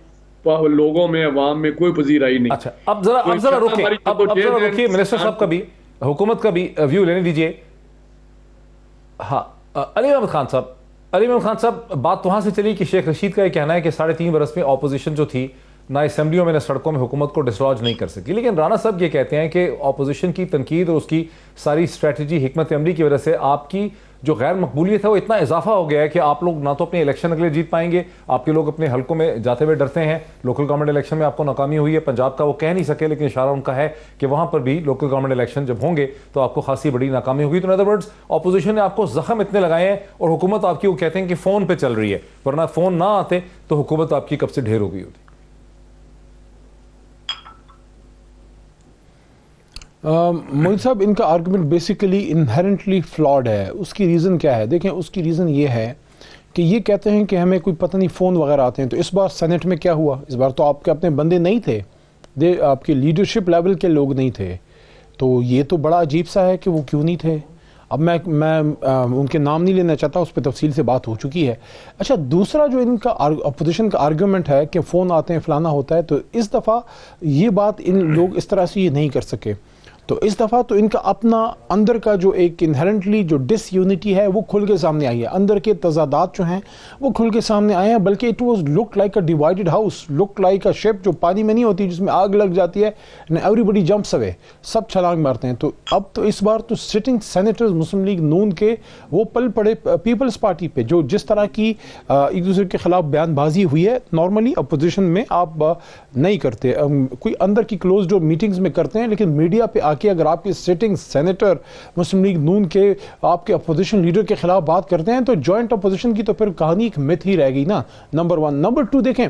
लोगों में, अवाम में कोई पजीराई नहीं। अच्छा, अब जरा रुकिए, मिनिस्टर साहब का भी, हुकूमत का भी व्यू लेने दीजिए। हाँ, अली अहमद खान साहब, बात तो वहां से चली कि शेख रशीद का यह कहना है कि 3.5 बरस में ऑपोजिशन जो थी ना असेंबलियों में ना सड़कों में हुकूमत को डिसलॉज नहीं कर सकी, लेकिन राना साहब ये कहते हैं कि ऑपोजिशन की तनकीद और उसकी सारी स्ट्रेटजी, हिकमत अमली की वजह से आपकी जो गैर मकबूलियत है वो इतना इजाफा हो गया है कि आप लोग ना तो अपने इलेक्शन अगले जीत पाएंगे, आपके लोग अपने हलकों में जाते हुए डरते हैं। लोकल गवर्नमेंट इलेक्शन में आपको नाकामी हुई है, पंजाब का वो कह नहीं सके, लेकिन इशारा उनका है कि वहां पर भी लोकल गवर्नमेंट इलेक्शन जब होंगे तो आपको खासी बड़ी नाकामी होगी। तो इन अदर वर्ड्स, ऑपोजिशन ने आपको जख्म इतने लगाए हैं और हुकूमत आपकी, वो कहते हैं कि फोन पे चल रही है, वरना फोन ना आते तो हुकूमत आपकी कब से ढेर हो गई होती। मोहित साहब, इनका आर्गुमेंट बेसिकली इनहेरेंटली फ्लॉड है। उसकी रीज़न क्या है? देखें, उसकी रीज़न ये है कि ये कहते हैं कि हमें कोई पता नहीं फ़ोन वगैरह आते हैं। तो इस बार सेनेट में क्या हुआ? इस बार तो आपके अपने बंदे नहीं थे, आपके लीडरशिप लेवल के लोग नहीं थे। तो ये तो बड़ा अजीब सा है कि वो क्यों नहीं थे। अब मैं उनके नाम नहीं लेना चाहता, उस पर तफसील से बात हो चुकी है। अच्छा, दूसरा जो इनका अपोजिशन का आर्गूमेंट है कि फ़ोन आते हैं, फलाना होता है, तो इस दफ़ा ये बात इन लोग इस तरह से ये नहीं कर सके। तो इस दफ़ा तो इनका अपना अंदर का जो एक इनहेरेंटली जो डिसयूनिटी है वो खुल के सामने आई है। अंदर के तजादात जो हैं वो खुल के सामने आए हैं। बल्कि it was look like a divided house, look like a ship जो पानी में नहीं होती, जिसमें आग लग जाती है, एवरीबडी जंप्स अवे, सब छलांग मारते हैं। तो अब तो इस बार तो सिटिंग सेनेटर्स मुस्लिम लीग नून के वो पल पड़े पीपल्स पार्टी पे, जो जिस तरह की एक दूसरे के खिलाफ बयानबाजी हुई है, नॉर्मली अपोजिशन में आप नहीं करते, कोई अंदर की क्लोज डोर मीटिंग्स में करते हैं, लेकिन मीडिया पे कि अगर आपके सिटिंग सेनेटर मुस्लिम लीग नून के आपके अपोजिशन लीडर के खिलाफ बात करते हैं तो जॉइंट अपोजिशन की तो फिर कहानी एक मिथ ही रह गई ना, नंबर 1। नंबर 2, देखें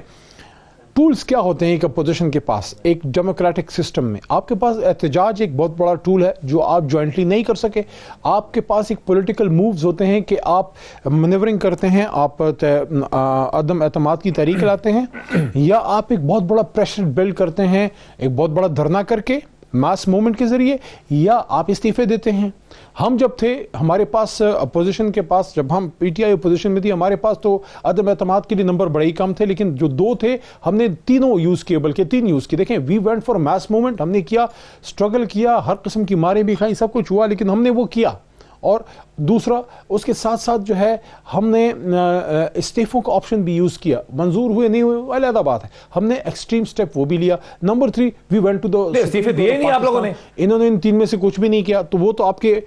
टूल्स क्या होते हैं एक अपोजिशन के पास। एक डेमोक्रेटिक सिस्टम में आपके पास एहतजाज एक बहुत बड़ा टूल है जो आप जॉइंटली नहीं कर सके। आपके पास एक पॉलिटिकल मूव्स होते हैं कि आप मैनेवरिंग करते हैं, आप अदम एतमाद की तहरीक लाते हैं, या आप एक बहुत बड़ा प्रेशर बिल्ड करते हैं एक बहुत बड़ा धरना करके मास मूवमेंट के जरिए, या आप इस्तीफे देते हैं। हम जब थे, हमारे पास अपोजिशन के पास, जब हम पीटीआई अपोजिशन में थी, हमारे पास तो अदम एतमाद के लिए नंबर बड़े ही कम थे, लेकिन जो 2 थे हमने तीनों यूज़ किए, बल्कि 3 यूज़ किए। देखें, we went for mass movement, हमने किया, स्ट्रगल किया, हर किस्म की मारें भी खाई, सब कुछ हुआ, लेकिन हमने वो किया। और दूसरा, उसके साथ साथ जो है हमने इस्तीफों का ऑप्शन भी यूज़ किया, मंजूर हुए नहीं हुए अलग बात है, हमने एक्सट्रीम स्टेप वो भी लिया। Number 3, we went to the इस्तीफे दिए नहीं आप लोगों ने, इन्होंने इन 3 में से कुछ भी नहीं किया। तो वो तो आपके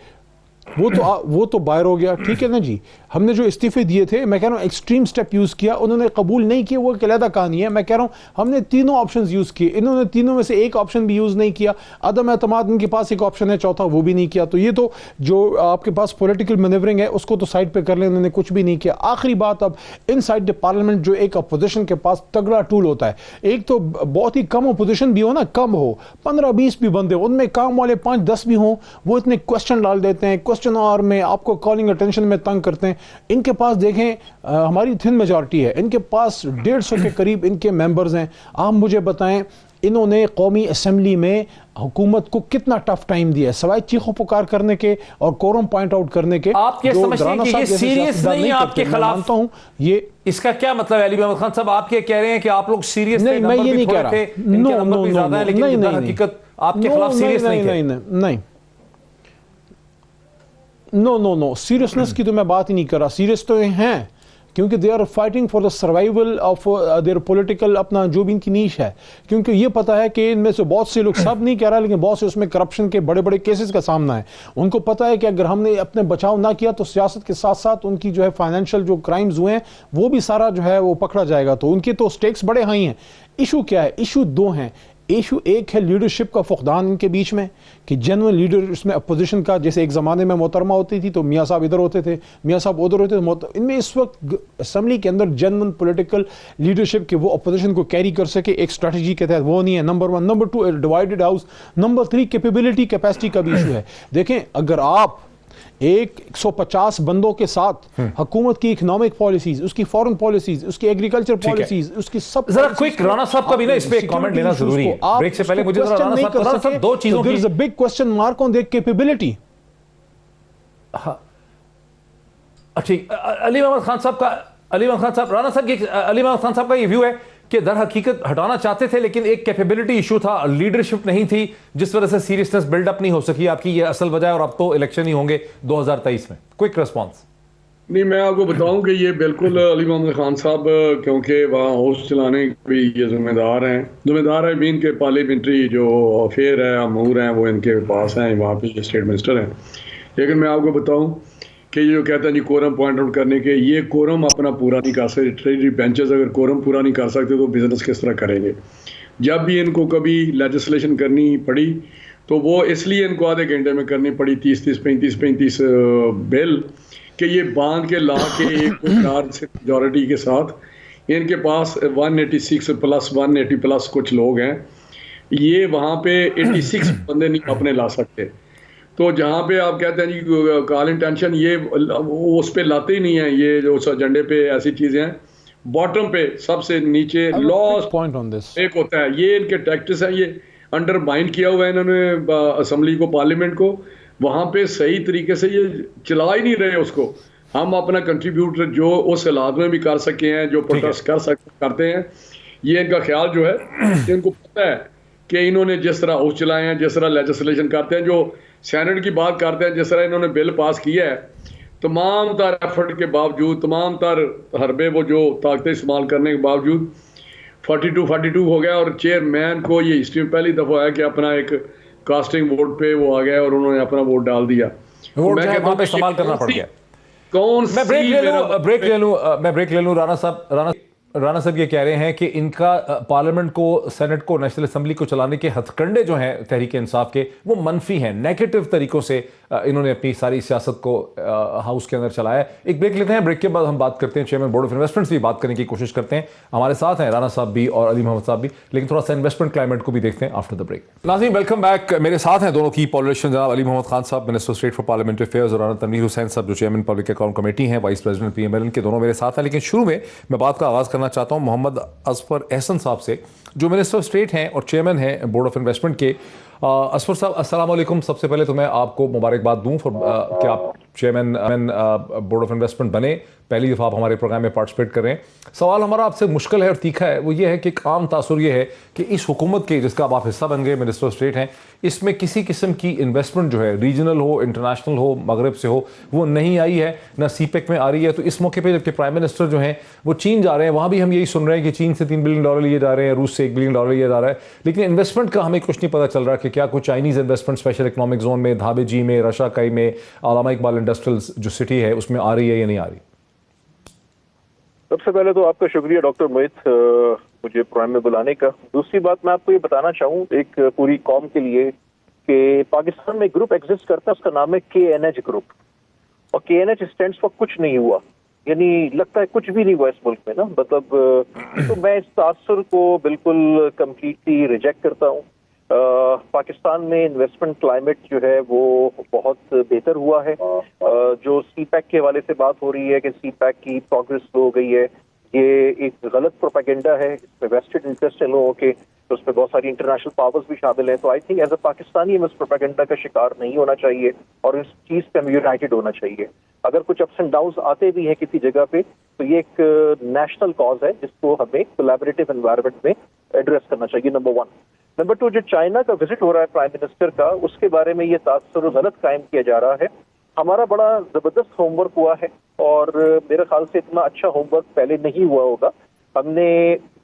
वो तो बाहर हो गया, ठीक है ना जी। हमने जो इस्तीफे दिए थे, मैं कह रहा हूँ एक्सट्रीम स्टेप यूज़ किया, उन्होंने कबूल नहीं किया, वो एक अलग कहानी है। मैं कह रहा हूँ हमने तीनों ऑप्शंस यूज़ किए, इन्होंने तीनों में से एक ऑप्शन भी यूज़ नहीं किया। अदम एतमाद इनके पास एक ऑप्शन है, चौथा वो भी नहीं किया। तो ये तो जो आपके पास पॉलिटिकल मैनेवरिंग है उसको तो साइड पर कर लें, उन्होंने कुछ भी नहीं किया। आखिरी बात, अब इन साइड द पार्लियामेंट जो एक अपोजिशन के पास तगड़ा टूल होता है, एक तो बहुत ही कम अपोजिशन भी हो ना, कम हो, 15-20 भी बंदे, उनमें काम वाले 5-10 भी हों, वो इतने क्वेश्चन डाल देते हैं, क्वेश्चन आवर में आपको कॉलिंग अटेंशन में तंग करते हैं। इनके पास देखें, हमारी थिन मेजॉरिटी है, इनके पास 150 के करीब इनके मेंबर्स हैं। आप मुझे बताएं, इन्होंने कौमी असेंबली में हुकूमत को कितना टफ टाइम दिया है, सवाए चीखों पुकार करने के और कोरम पॉइंट आउट करने के। आप क्या समझते हैं कि ये सीरियस नहीं है आपके खिलाफ? मानता हूं ये, इसका क्या मतलब है? अली अहमद खान साहब, आप क्या कह रहे हैं कि आप लोग सीरियस नहीं, मैं ये नहीं कह रहा, लेकिन हकीकत आपके खिलाफ सीरियस नहीं थे? नहीं, नो सीरियसनेस की तो मैं बात ही नहीं कर रहा। सीरियस तो हैं, क्योंकि they are fighting for the survival of their political, अपना जो भी इनकी नीश है, क्योंकि ये पता है कि इनमें से बहुत से लोग, सब नहीं कह रहा लेकिन बहुत से उसमें करप्शन के बड़े बड़े केसेस का सामना है। उनको पता है कि अगर हमने अपने बचाव ना किया तो सियासत के साथ साथ उनकी जो है फाइनेंशियल जो क्राइम्स हुए हैं वो भी सारा जो है वो पकड़ा जाएगा, तो उनके तो स्टेक्स बड़े हाई हैं। इशू क्या है? इशू दो हैं। इशू एक है लीडरशिप का फुकदान इनके बीच में, कि जेन्युइन लीडर इसमें अपोजिशन का, जैसे एक ज़माने में मोहतरमा होती थी तो मियाँ साहब इधर होते थे, मियाँ साहब उधर होते थे। इनमें इस वक्त असम्बली के अंदर जेन्युइन पॉलिटिकल लीडरशिप के वो अपोजिशन को कैरी कर सके एक स्ट्रैटेजी के तहत, वो नहीं है। Number 1। Number 2 divided house. Number 3 capability, capacity का भी इशू है। देखें, अगर आप 150 बंदों के साथ हुकूमत की इकोनॉमिक पॉलिसीज, उसकी फॉरेन पॉलिसीज, उसकी एग्रीकल्चर पॉलिसीज, उसकी सब, जरा क्विक राणा साहब का भी ना इस पे कमेंट लेना जरूरी है। ब्रेक से पहले मुझे जरा राणा साहब दो चीजों की, there is a big question mark on their capability. हाँ ठीक, अली मोहम्मद खान साहब, राणा साहब, अली मोहम्मद खान साहब का ये व्यू है कि दर हकीकत हटाना चाहते थे लेकिन एक कैपेबिलिटी इशू था, लीडरशिप नहीं थी, जिस वजह से सीरियसनेस बिल्डअप नहीं हो सकी। आपकी ये असल वजह है, और अब तो इलेक्शन ही होंगे 2023 में। Quick response. नहीं, मैं आपको बताऊं कि ये बिल्कुल अली मोहम्मद खान साहब, क्योंकि वहाँ हाउस चलाने के भी ये जिम्मेदार है भी, इनके पार्लियामेंट्री जो अफेयर है, अमूर हैं, वो इनके पास हैं, वहाँ पे स्टेट मिनिस्टर हैं। लेकिन मैं आपको बताऊं कि ये जो कहते हैं जी कोरम पॉइंट आउट करने के, ये कोरम अपना पूरा नहीं कर सकते। ट्रेजरी बेंचेस अगर कोरम पूरा नहीं कर सकते तो बिजनेस किस तरह करेंगे? जब भी इनको कभी लेजिस्लेशन करनी पड़ी तो वो इसलिए इनको आधे घंटे में करनी पड़ी 30-35 बिल, कि ये बांध के ला के एक मेजॉरिटी के साथ इनके पास 186 प्लस 180 प्लस कुछ लोग हैं, ये वहाँ पे 86 बंदे नहीं अपने ला सकते। तो जहाँ पे आप कहते हैं जी कॉल इंटेंशन, ये उस पे लाते ही नहीं है। ये जो उस एजेंडे पे ऐसी चीजें हैं, बॉटम पे सबसे नीचे लॉस्ट पॉइंट ऑन दिस एक होता है, ये इनके टैक्टिस है, ये अंडरमाइन किया हुआ है इन्होंने असेंबली को, पार्लियामेंट को। वहाँ पे सही तरीके से ये चला ही नहीं रहे उसको। हम अपना कंट्रीब्यूट जो उस हालात में भी कर सके हैं, जो प्रोटेस्ट करते हैं, ये इनका ख्याल जो है, इनको पता है कि इन्होंने जिस तरह हाउस चलाए हैं, जिस तरह लेजिस्लेशन करते हैं, जो सेनेट की बात करते हैं, जिस तरह इन्होंने बिल पास किया है, तमाम तर एफर्ट के बावजूद, तमाम तर हरबे वो जो ताकतें इस्तेमाल करने के बावजूद 42 हो गया। और चेयरमैन को ये हिस्ट्री में पहली दफ़ा है कि अपना एक कास्टिंग वोट पे वो आ गया और उन्होंने अपना वोट डाल दिया। वोट मैं वहां पे इस्तेमाल करना पड़ गया। मैं ब्रेक ले लूं। राणा साहब ये कह रहे हैं कि इनका पार्लियामेंट को, सेनेट को, नेशनल असेंबली को चलाने के हथकंडे जो हैं तहरीक इंसाफ के, वो मनफी हैं, नेगेटिव तरीकों से इन्होंने अपनी सारी सियासत को हाउस के अंदर चलाया है। एक ब्रेक लेते हैं, ब्रेक के बाद हम बात करते हैं, चेयरमैन बोर्ड ऑफ इन्वेस्टमेंट्स भी बात करने की कोशिश करते हैं। हमारे साथ हैं राणा साहब भी और अली मोहम्मद साहब भी, लेकिन थोड़ा सा इन्वेस्टमेंट क्लाइमेट को भी देखते हैं आफ्टर द ब्रेक। नाज़रीन, वेलकम बैक। मेरे साथ हैं दोनों की पॉलिटिशियन, जनाब अली मोहम्मद खान साहब, minister state for parliamentary affairs, और राणा तनवीर हुसैन साहब, जो चेयरमैन पब्लिक अकाउंट कमेटी हैं, वाइस प्रेसिडेंट PMLN के, दोनों मेरे साथ हैं। लेकिन शुरू में मैं बात का आगाज़ करना चाहता हूँ मोहम्मद असफर एहसन साहब से, जो मिनिस्टर स्टेट हैं और चेयरमैन हैं बोर्ड ऑफ इन्वेस्टमेंट के। असफर साहब, अस्सलाम वालेकुम। सबसे पहले तो मैं आपको मुबारकबाद दूं फॉर कि आप चेयरमैन बोर्ड ऑफ इन्वेस्टमेंट बने, पहली दफ़ा आप हमारे प्रोग्राम में पार्टिसिपेट कर रहे हैं। सवाल हमारा आपसे मुश्किल है और तीखा है, वो ये है कि एक आम तासुर ये है कि इस हुकूमत के, जिसका अब आप हिस्सा बन गए, मिनिस्टर स्टेट हैं, इसमें किसी किस्म की इन्वेस्टमेंट जो है, रीजनल हो, इंटरनेशनल हो, मगरब से हो, वो नहीं आई है, ना CPEC में आ रही है। तो इस मौके पर जबकि प्राइम मिनिस्टर जो हैं वो चीन जा रहे हैं, वहाँ भी हम यही सुन रहे हैं कि चीन से $3 बिलियन लिए जा रहे हैं, रूस से $1 बिलियन लिया जा रहा है, लेकिन इन्वेस्टमेंट का हमें कुछ नहीं पता चल रहा कि क्या कुछ Chinese investment special economic zone में, धाबेजी में, रशाकाई में, अल्लामा इकबाल इंडस्ट्रियल जो सिटी है उसमें आ रही है या नहीं आ रही। सबसे पहले तो आपका शुक्रिया डॉक्टर मोहित मुझे प्रोग्राम में बुलाने का। दूसरी बात मैं आपको ये बताना चाहूँ एक पूरी कौम के लिए कि पाकिस्तान में ग्रुप एग्जिस्ट करता है, उसका नाम है KNH ग्रुप, और KNH स्टैंड्स फॉर कुछ नहीं हुआ, यानी लगता है कुछ भी नहीं हुआ इस मुल्क में ना, मतलब तो मैं इस तासुर को बिल्कुल कम्प्लीटली रिजेक्ट करता हूँ। पाकिस्तान में इन्वेस्टमेंट क्लाइमेट जो है वो बहुत बेहतर हुआ है। जो CPEC के हवाले से बात हो रही है कि CPEC की प्रोग्रेस स्लो हो गई है, ये एक गलत प्रोपेगेंडा है, इसमें वेस्टेड इंटरेस्ट है लोगों के, तो उसमें बहुत सारी इंटरनेशनल पावर्स भी शामिल हैं। तो I think as a Pakistani हम इस प्रोपेगेंडा का शिकार नहीं होना चाहिए और इस चीज़ पे हम यूनाइटेड होना चाहिए। अगर कुछ अप्स एंड डाउन्स आते भी हैं किसी जगह पे, तो ये एक नेशनल कॉज है जिसको हमें कोलैबोरेटिव एनवायरनमेंट में एड्रेस करना चाहिए, नंबर 1। नंबर 2, जो चाइना का विजिट हो रहा है प्राइम मिनिस्टर का, उसके बारे में ये तासुर गलत कायम किया जा रहा है। हमारा बड़ा जबरदस्त होमवर्क हुआ है और मेरे ख्याल से इतना अच्छा होमवर्क पहले नहीं हुआ होगा। हमने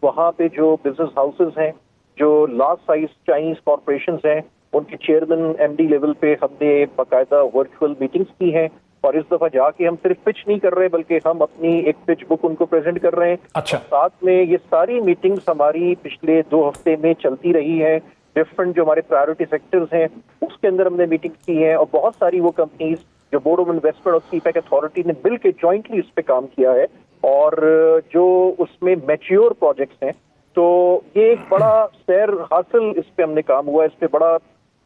वहाँ पे जो बिजनेस हाउसेज हैं, जो लार्ज साइज चाइनीज कॉरपोरेशंस हैं, उनके चेयरमैन एमडी लेवल पे हमने बाकायदा वर्चुअल मीटिंग्स की हैं, और इस दफा जाके हम सिर्फ पिच नहीं कर रहे बल्कि हम अपनी एक पिच बुक उनको प्रेजेंट कर रहे हैं। अच्छा। साथ में ये सारी मीटिंग्स हमारी पिछले 2 हफ्ते में चलती रही है। डिफरेंट जो हमारे प्रायोरिटी सेक्टर्स हैं उसके अंदर हमने मीटिंग्स की हैं, और बहुत सारी वो कंपनीज जो बोर्ड ऑफ इन्वेस्टमेंट और सीपैक अथॉरिटी ने मिल के ज्वाइंटली इस पे काम किया है, और जो उसमें मैच्योर प्रोजेक्ट्स हैं, तो ये एक बड़ा सैर हासिल इस पे हमने काम हुआ है, इस पे बड़ा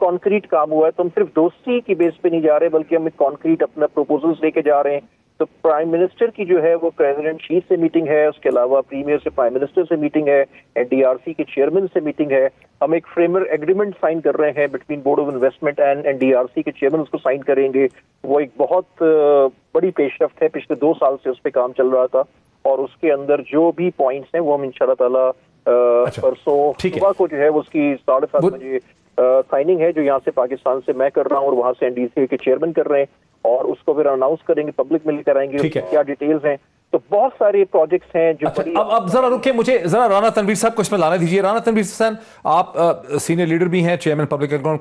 कॉन्क्रीट काम हुआ है। तो हम सिर्फ दोस्ती की बेस पे नहीं जा रहे बल्कि हम एक कॉन्क्रीट अपना प्रपोजल्स लेके जा रहे हैं। तो प्राइम मिनिस्टर की जो है वो प्रेसिडेंट शी से मीटिंग है, उसके अलावा प्रीमियर से प्राइम मिनिस्टर से मीटिंग है, एनडीआरसी के चेयरमैन से मीटिंग है। हम एक फ्रेमवर्क एग्रीमेंट साइन कर रहे हैं between board of investment and NDRC के चेयरमैन उसको साइन करेंगे। वो एक बहुत बड़ी पेशरफ्त है, पिछले 2 साल से उस पर काम चल रहा था, और उसके अंदर जो भी पॉइंट्स हैं वो हम इंशाल्लाह ताला परसों सुबह को जो है वो उसकी 7:30 बजे साइनिंग है, जो यहाँ से पाकिस्तान से मैं कर रहा हूँ और वहाँ से एनडीसी के चेयरमैन कर रहे हैं, और उसको फिर अनाउंस करेंगे, पब्लिक में लेकर आएंगे क्या डिटेल्स हैं। तो बहुत सारे प्रोजेक्ट्स हैं जो अब जरा रुके, मुझे जरा राना तनवीर साहब को इसमें लाने दीजिए। राना तनवीर साहब, आप सीनियर लीडर भी हैं, चेयरमैन पब्लिक अकाउंट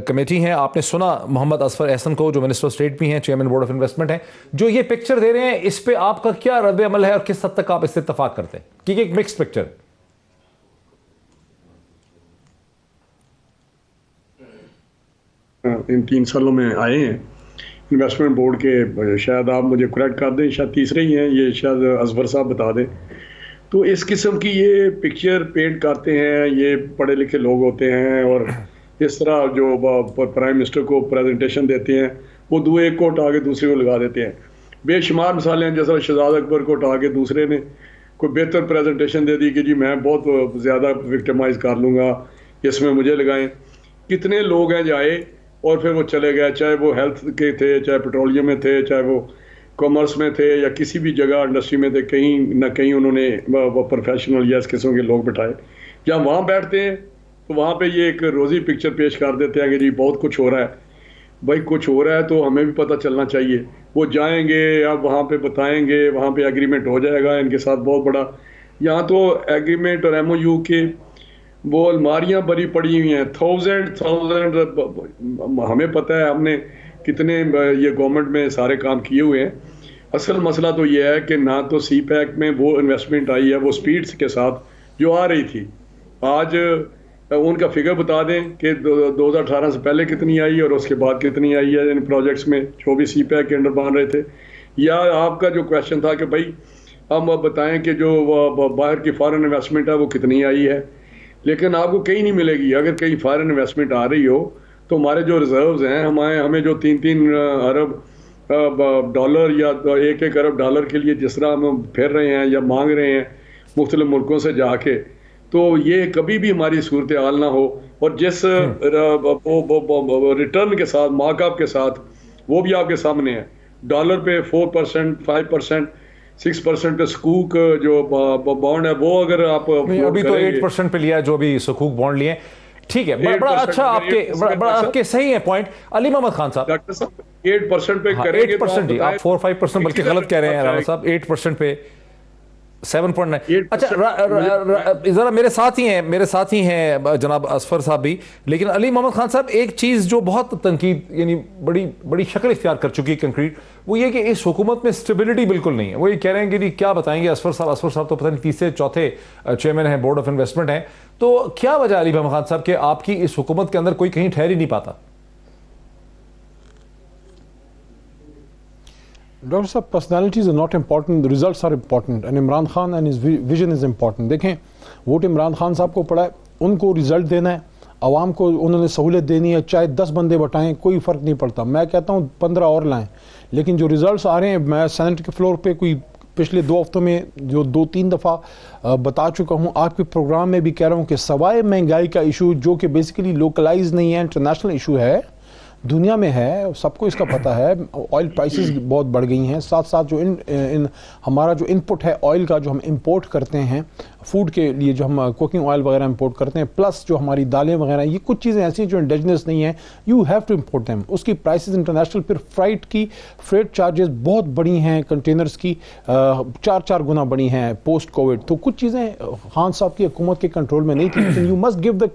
कमेटी हैं। आपने सुना मोहम्मद असफर एहसन को, जो मिनिस्टर ऑफ स्टेट भी हैं, चेयरमैन बोर्ड ऑफ इन्वेस्टमेंट हैं, जो ये पिक्चर दे रहे हैं, इस पे आपका क्या रद्द अमल है और किस हद तक आप इससे इत्तेफाक करते हैं? क्योंकि एक मिक्स पिक्चर है। इन 3 सालों में आए हैं इन्वेस्टमेंट बोर्ड के, शायद आप मुझे करेक्ट कर दें, शायद तीसरे ही हैं ये, शायद असफर साहब बता दें। तो इस किस्म की ये पिक्चर पेंट करते हैं, ये पढ़े लिखे लोग होते हैं, और इस तरह जो प्राइम मिनिस्टर को प्रेजेंटेशन देते हैं, वो एक को उठा के दूसरे को लगा देते हैं। बेशुमार मिसालें हैं, जैसा शहजाद अकबर को उठा के दूसरे ने कोई बेहतर प्रेजेंटेशन दे दी कि जी मैं बहुत ज़्यादा विक्टिमाइज कर लूँगा, इसमें मुझे लगाएं। कितने लोग हैं जाए और फिर वो चले गए, चाहे वो हेल्थ के थे, चाहे पेट्रोलियम में थे, चाहे वो कॉमर्स में थे, या किसी भी जगह इंडस्ट्री में थे, कहीं ना कहीं उन्होंने वो प्रोफेशनल या इस किस्म के लोग बैठाए। या वहाँ बैठते हैं तो वहाँ पे ये एक रोज़ी पिक्चर पेश कर देते हैं कि जी बहुत कुछ हो रहा है। भाई कुछ हो रहा है तो हमें भी पता चलना चाहिए। वो जाएंगे या वहाँ पे बताएंगे, वहाँ पे एग्रीमेंट हो जाएगा इनके साथ बहुत बड़ा। यहाँ तो एग्रीमेंट और MOU के वो अलमारियाँ भरी पड़ी हुई हैं, 1000 हमें पता है, हमने कितने ये गवर्नमेंट में सारे काम किए हुए हैं। असल मसला तो ये है कि ना तो सीपैक में वो इन्वेस्टमेंट आई है वो स्पीड्स के साथ जो आ रही थी। आज उनका फिगर बता दें कि 2018 से पहले कितनी आई और उसके बाद कितनी आई है इन प्रोजेक्ट्स में जो भी सीपैक के अंडर बन रहे थे। या आपका जो क्वेश्चन था कि भाई हम बताएं कि जो बाहर की फॉरेन इन्वेस्टमेंट है वो कितनी आई है, लेकिन आपको कहीं नहीं मिलेगी। अगर कहीं फॉरेन इन्वेस्टमेंट आ रही हो तो हमारे जो रिजर्व्स हैं, हमें जो 3-3 अरब डॉलर या 1-1 अरब डॉलर के लिए जिस तरह हम फिर रहे हैं या मांग रहे हैं मुख्तलिफ मुल्कों से जाके, तो ये कभी भी हमारी सूरत हाल ना हो। और जिस रिटर्न के साथ, मार्कअप के साथ, वो भी आपके सामने है। डॉलर पे 4%, 5%, 6% का सकूक जो बॉन्ड है वो अगर आप अभी तो 8% पे लिया जो भी सकूक बॉन्ड लिए। ठीक है, बड़ा अच्छा आपके सही है पॉइंट। अली मोहम्मद खान साहब, डॉक्टर साहब 8% पे करेंगे 8% जी, आप 4-5% बल्कि गलत कह रहे हैं राणा साहब। 8% पे 7.9। अच्छा, जरा मेरे साथ ही हैं जनाब असफर साहब भी, लेकिन अली मोहम्मद खान साहब, एक चीज़ जो बहुत तनकीद यानी बड़ी शक्ल इख्तियार कर चुकी है कंक्रीट, वो ये कि इस हुकूमत में स्टेबिलिटी बिल्कुल नहीं है। वो ये कह रहे हैं कि क्या बताएंगे असफर साहब तो पता नहीं 3-4 चेयरमैन हैं बोर्ड ऑफ इन्वेस्टमेंट हैं। तो क्या वजह अली मोहम्मद खान साहब कि आपकी इस हुकूमत के अंदर कोई कहीं ठहर ही नहीं पाता? डॉक्टर साहब, personalities are not important, the results are important, and Imran Khan and his vision is important. देखें, वोट इमरान खान साहब को पड़ा है, उनको रिजल्ट देना है, आवाम को उन्होंने सहूलियत देनी है, चाहे 10 बंदे बटाएं कोई फ़र्क नहीं पड़ता। मैं कहता हूँ 15 और लाएं, लेकिन जो रिजल्ट्स आ रहे हैं, मैं सेनेट के फ्लोर पे कोई पिछले 2 हफ्तों में जो 2-3 दफ़ा बता चुका हूँ, आपके प्रोग्राम में भी कह रहा हूँ कि सवाए महंगाई का इशू जो कि बेसिकली लोकलाइज नहीं है, इंटरनेशनल इशू है, दुनिया में है, सबको इसका पता है। ऑयल प्राइसेस बहुत बढ़ गई हैं, साथ साथ जो हमारा जो इनपुट है ऑयल का, जो हम इंपोर्ट करते हैं फूड के लिए जो हम कुकिंग ऑयल वगैरह इंपोर्ट करते हैं, प्लस जो हमारी दालें वगैरह, ये कुछ चीज़ें ऐसी हैं जो इंडिजिनस नहीं है, you have to import them. उसकी प्राइसेस इंटरनेशनल, फिर फ्रेट चार्जेस बहुत बड़ी हैं, कंटेनर्स की 4 गुना बड़ी हैं पोस्ट कोविड। तो कुछ चीज़ें खान साहब की हुकूमत के कंट्रोल में नहीं थी, लेकिन you must give the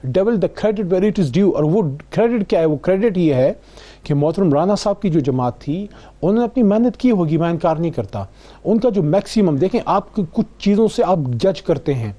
devil the credit where it is due. और वो क्रेडिट क्या है? वो क्रेडिट ये है कि मोहतरम राना साहब की जो जमात थी उन्होंने अपनी मेहनत की होगी, मैं इनकार नहीं करता। उनका जो मैक्सिमम, देखें आप कुछ चीज़ों से आप जज करते हैं,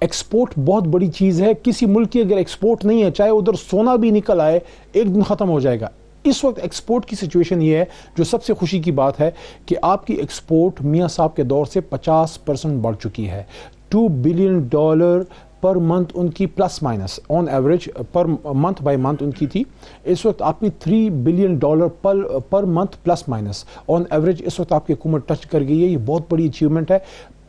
एक्सपोर्ट बहुत बड़ी चीज़ है। किसी मुल्क की अगर एक्सपोर्ट नहीं है, चाहे उधर सोना भी निकल आए, एक दिन ख़त्म हो जाएगा। इस वक्त एक्सपोर्ट की सिचुएशन ये है, जो सबसे खुशी की बात है कि आपकी एक्सपोर्ट मियाँ साहब के दौर से 50% बढ़ चुकी है। $2 बिलियन पर मंथ उनकी plus minus on average per month by month उनकी थी। इस वक्त आपकी $3 billion per month plus minus on average इस वक्त आपकी हुकूमत टच कर गई है। ये बहुत बड़ी अचीवमेंट है।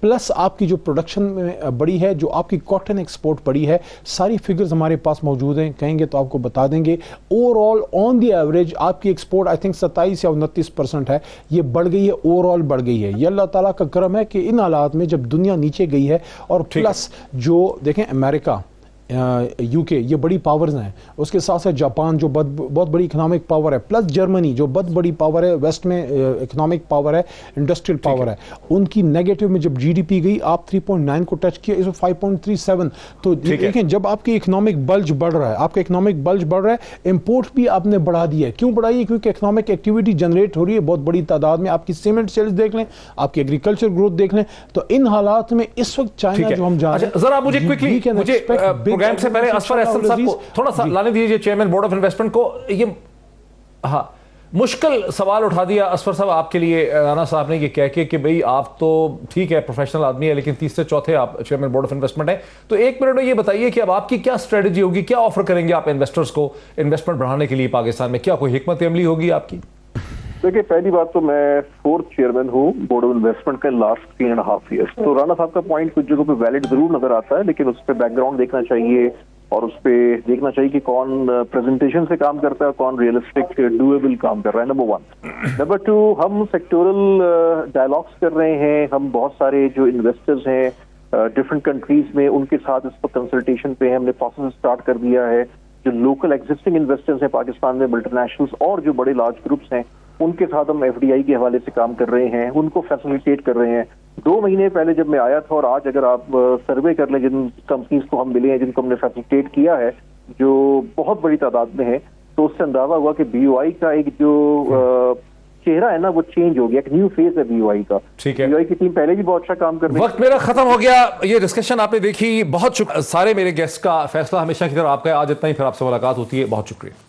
प्लस आपकी जो प्रोडक्शन में बड़ी है, जो आपकी कॉटन एक्सपोर्ट बड़ी है, सारी फिगर्स हमारे पास मौजूद हैं, कहेंगे तो आपको बता देंगे। ओवरऑल ऑन द एवरेज आपकी एक्सपोर्ट आई थिंक 27 या 29% है, ये बढ़ गई है, ओवरऑल बढ़ गई है। ये अल्लाह ताला का करम है कि इन हालात में जब दुनिया नीचे गई है, और प्लस जो देखें अमेरिका, यूके, ये बड़ी पावर्स हैं, उसके साथ साथ जापान जो बहुत बड़ी इकोनॉमिक पावर है, प्लस जर्मनी जो बहुत बड़ी पावर है, वेस्ट में इकोनॉमिक पावर है, इंडस्ट्रियल पावर है, उनकी नेगेटिव में जब जीडीपी गई, आप 3.9 को टच किया, इसमें 5.37। तो देखें जब आपकी इकोनॉमिक बल्ज बढ़ रहा है, आपका इकोनॉमिक बल्ज बढ़ रहा है, इंपोर्ट भी आपने बढ़ा दिया है। क्यों बढ़ाई है? क्योंकि इकोनॉमिक एक्टिविटी जनरेट हो रही है बहुत बड़ी तादाद में। आपकी सीमेंट सेल्स देख लें, आपकी एग्रीकल्चर ग्रोथ देख लें। तो इन हालात में इस वक्त चाइना जो हम जा रहे हैं, जरा मुझे क्विकली, प्रोग्राम से पहले असफर अहसन साहब को थोड़ा सा लाने दीजिए, चेयरमैन बोर्ड ऑफ इन्वेस्टमेंट को। ये हाँ मुश्किल सवाल उठा दिया असफर साहब आपके लिए राना साहब ने, ये कह के कि भाई आप तो ठीक है प्रोफेशनल आदमी है, लेकिन तीसरे चौथे आप चेयरमैन बोर्ड ऑफ इन्वेस्टमेंट है। तो एक मिनट में ये बताइए कि अब आपकी क्या स्ट्रेटजी होगी, क्या ऑफर करेंगे आप इन्वेस्टर्स को इन्वेस्टमेंट बढ़ाने के लिए पाकिस्तान में? क्या कोई हिकमत अमली होगी आपकी? देखिए, पहली बात तो मैं 4th चेयरमैन हूँ बोर्ड ऑफ इन्वेस्टमेंट का लास्ट 3.5 ईयर्स। तो राना साहब का पॉइंट कुछ जगहों पे वैलिड जरूर नजर आता है, लेकिन उस पर बैकग्राउंड देखना चाहिए और उस पर देखना चाहिए कि कौन प्रेजेंटेशन से काम करता है, कौन रियलिस्टिक डूएबल काम कर रहा है, नंबर 1। नंबर 2, हम सेक्टोरल डायलॉग्स कर रहे हैं। हम बहुत सारे जो इन्वेस्टर्स हैं डिफरेंट कंट्रीज में, उनके साथ इस पर कंसल्टेशन पे हमने प्रोसेस स्टार्ट कर दिया है। जो लोकल एग्जिस्टिंग इन्वेस्टर्स हैं पाकिस्तान में, मल्टीनेशनल्स और जो बड़े लार्ज ग्रुप्स हैं, उनके साथ हम एफडीआई के हवाले से काम कर रहे हैं, उनको फैसिलिटेट कर रहे हैं। 2 महीने पहले जब मैं आया था और आज अगर आप सर्वे कर लें जिन कंपनीज को हम मिले हैं, जिनको हमने फैसिलिटेट किया है, जो बहुत बड़ी तादाद में है, तो उससे अंदाजा हुआ कि बीओआई का एक जो चेहरा है ना, वो चेंज हो गया। एक न्यू फेज है बीओआई का। ठीक है, बीओआई की टीम पहले भी बहुत अच्छा काम कर रही है। वक्त मेरा खत्म हो गया। ये डिस्कशन आपने देखी, बहुत शुक्रिया। सारे मेरे गेस्ट का फैसला हमेशा की तरह आपका है। आज इतना ही, फिर आपसे मुलाकात होती है। बहुत शुक्रिया।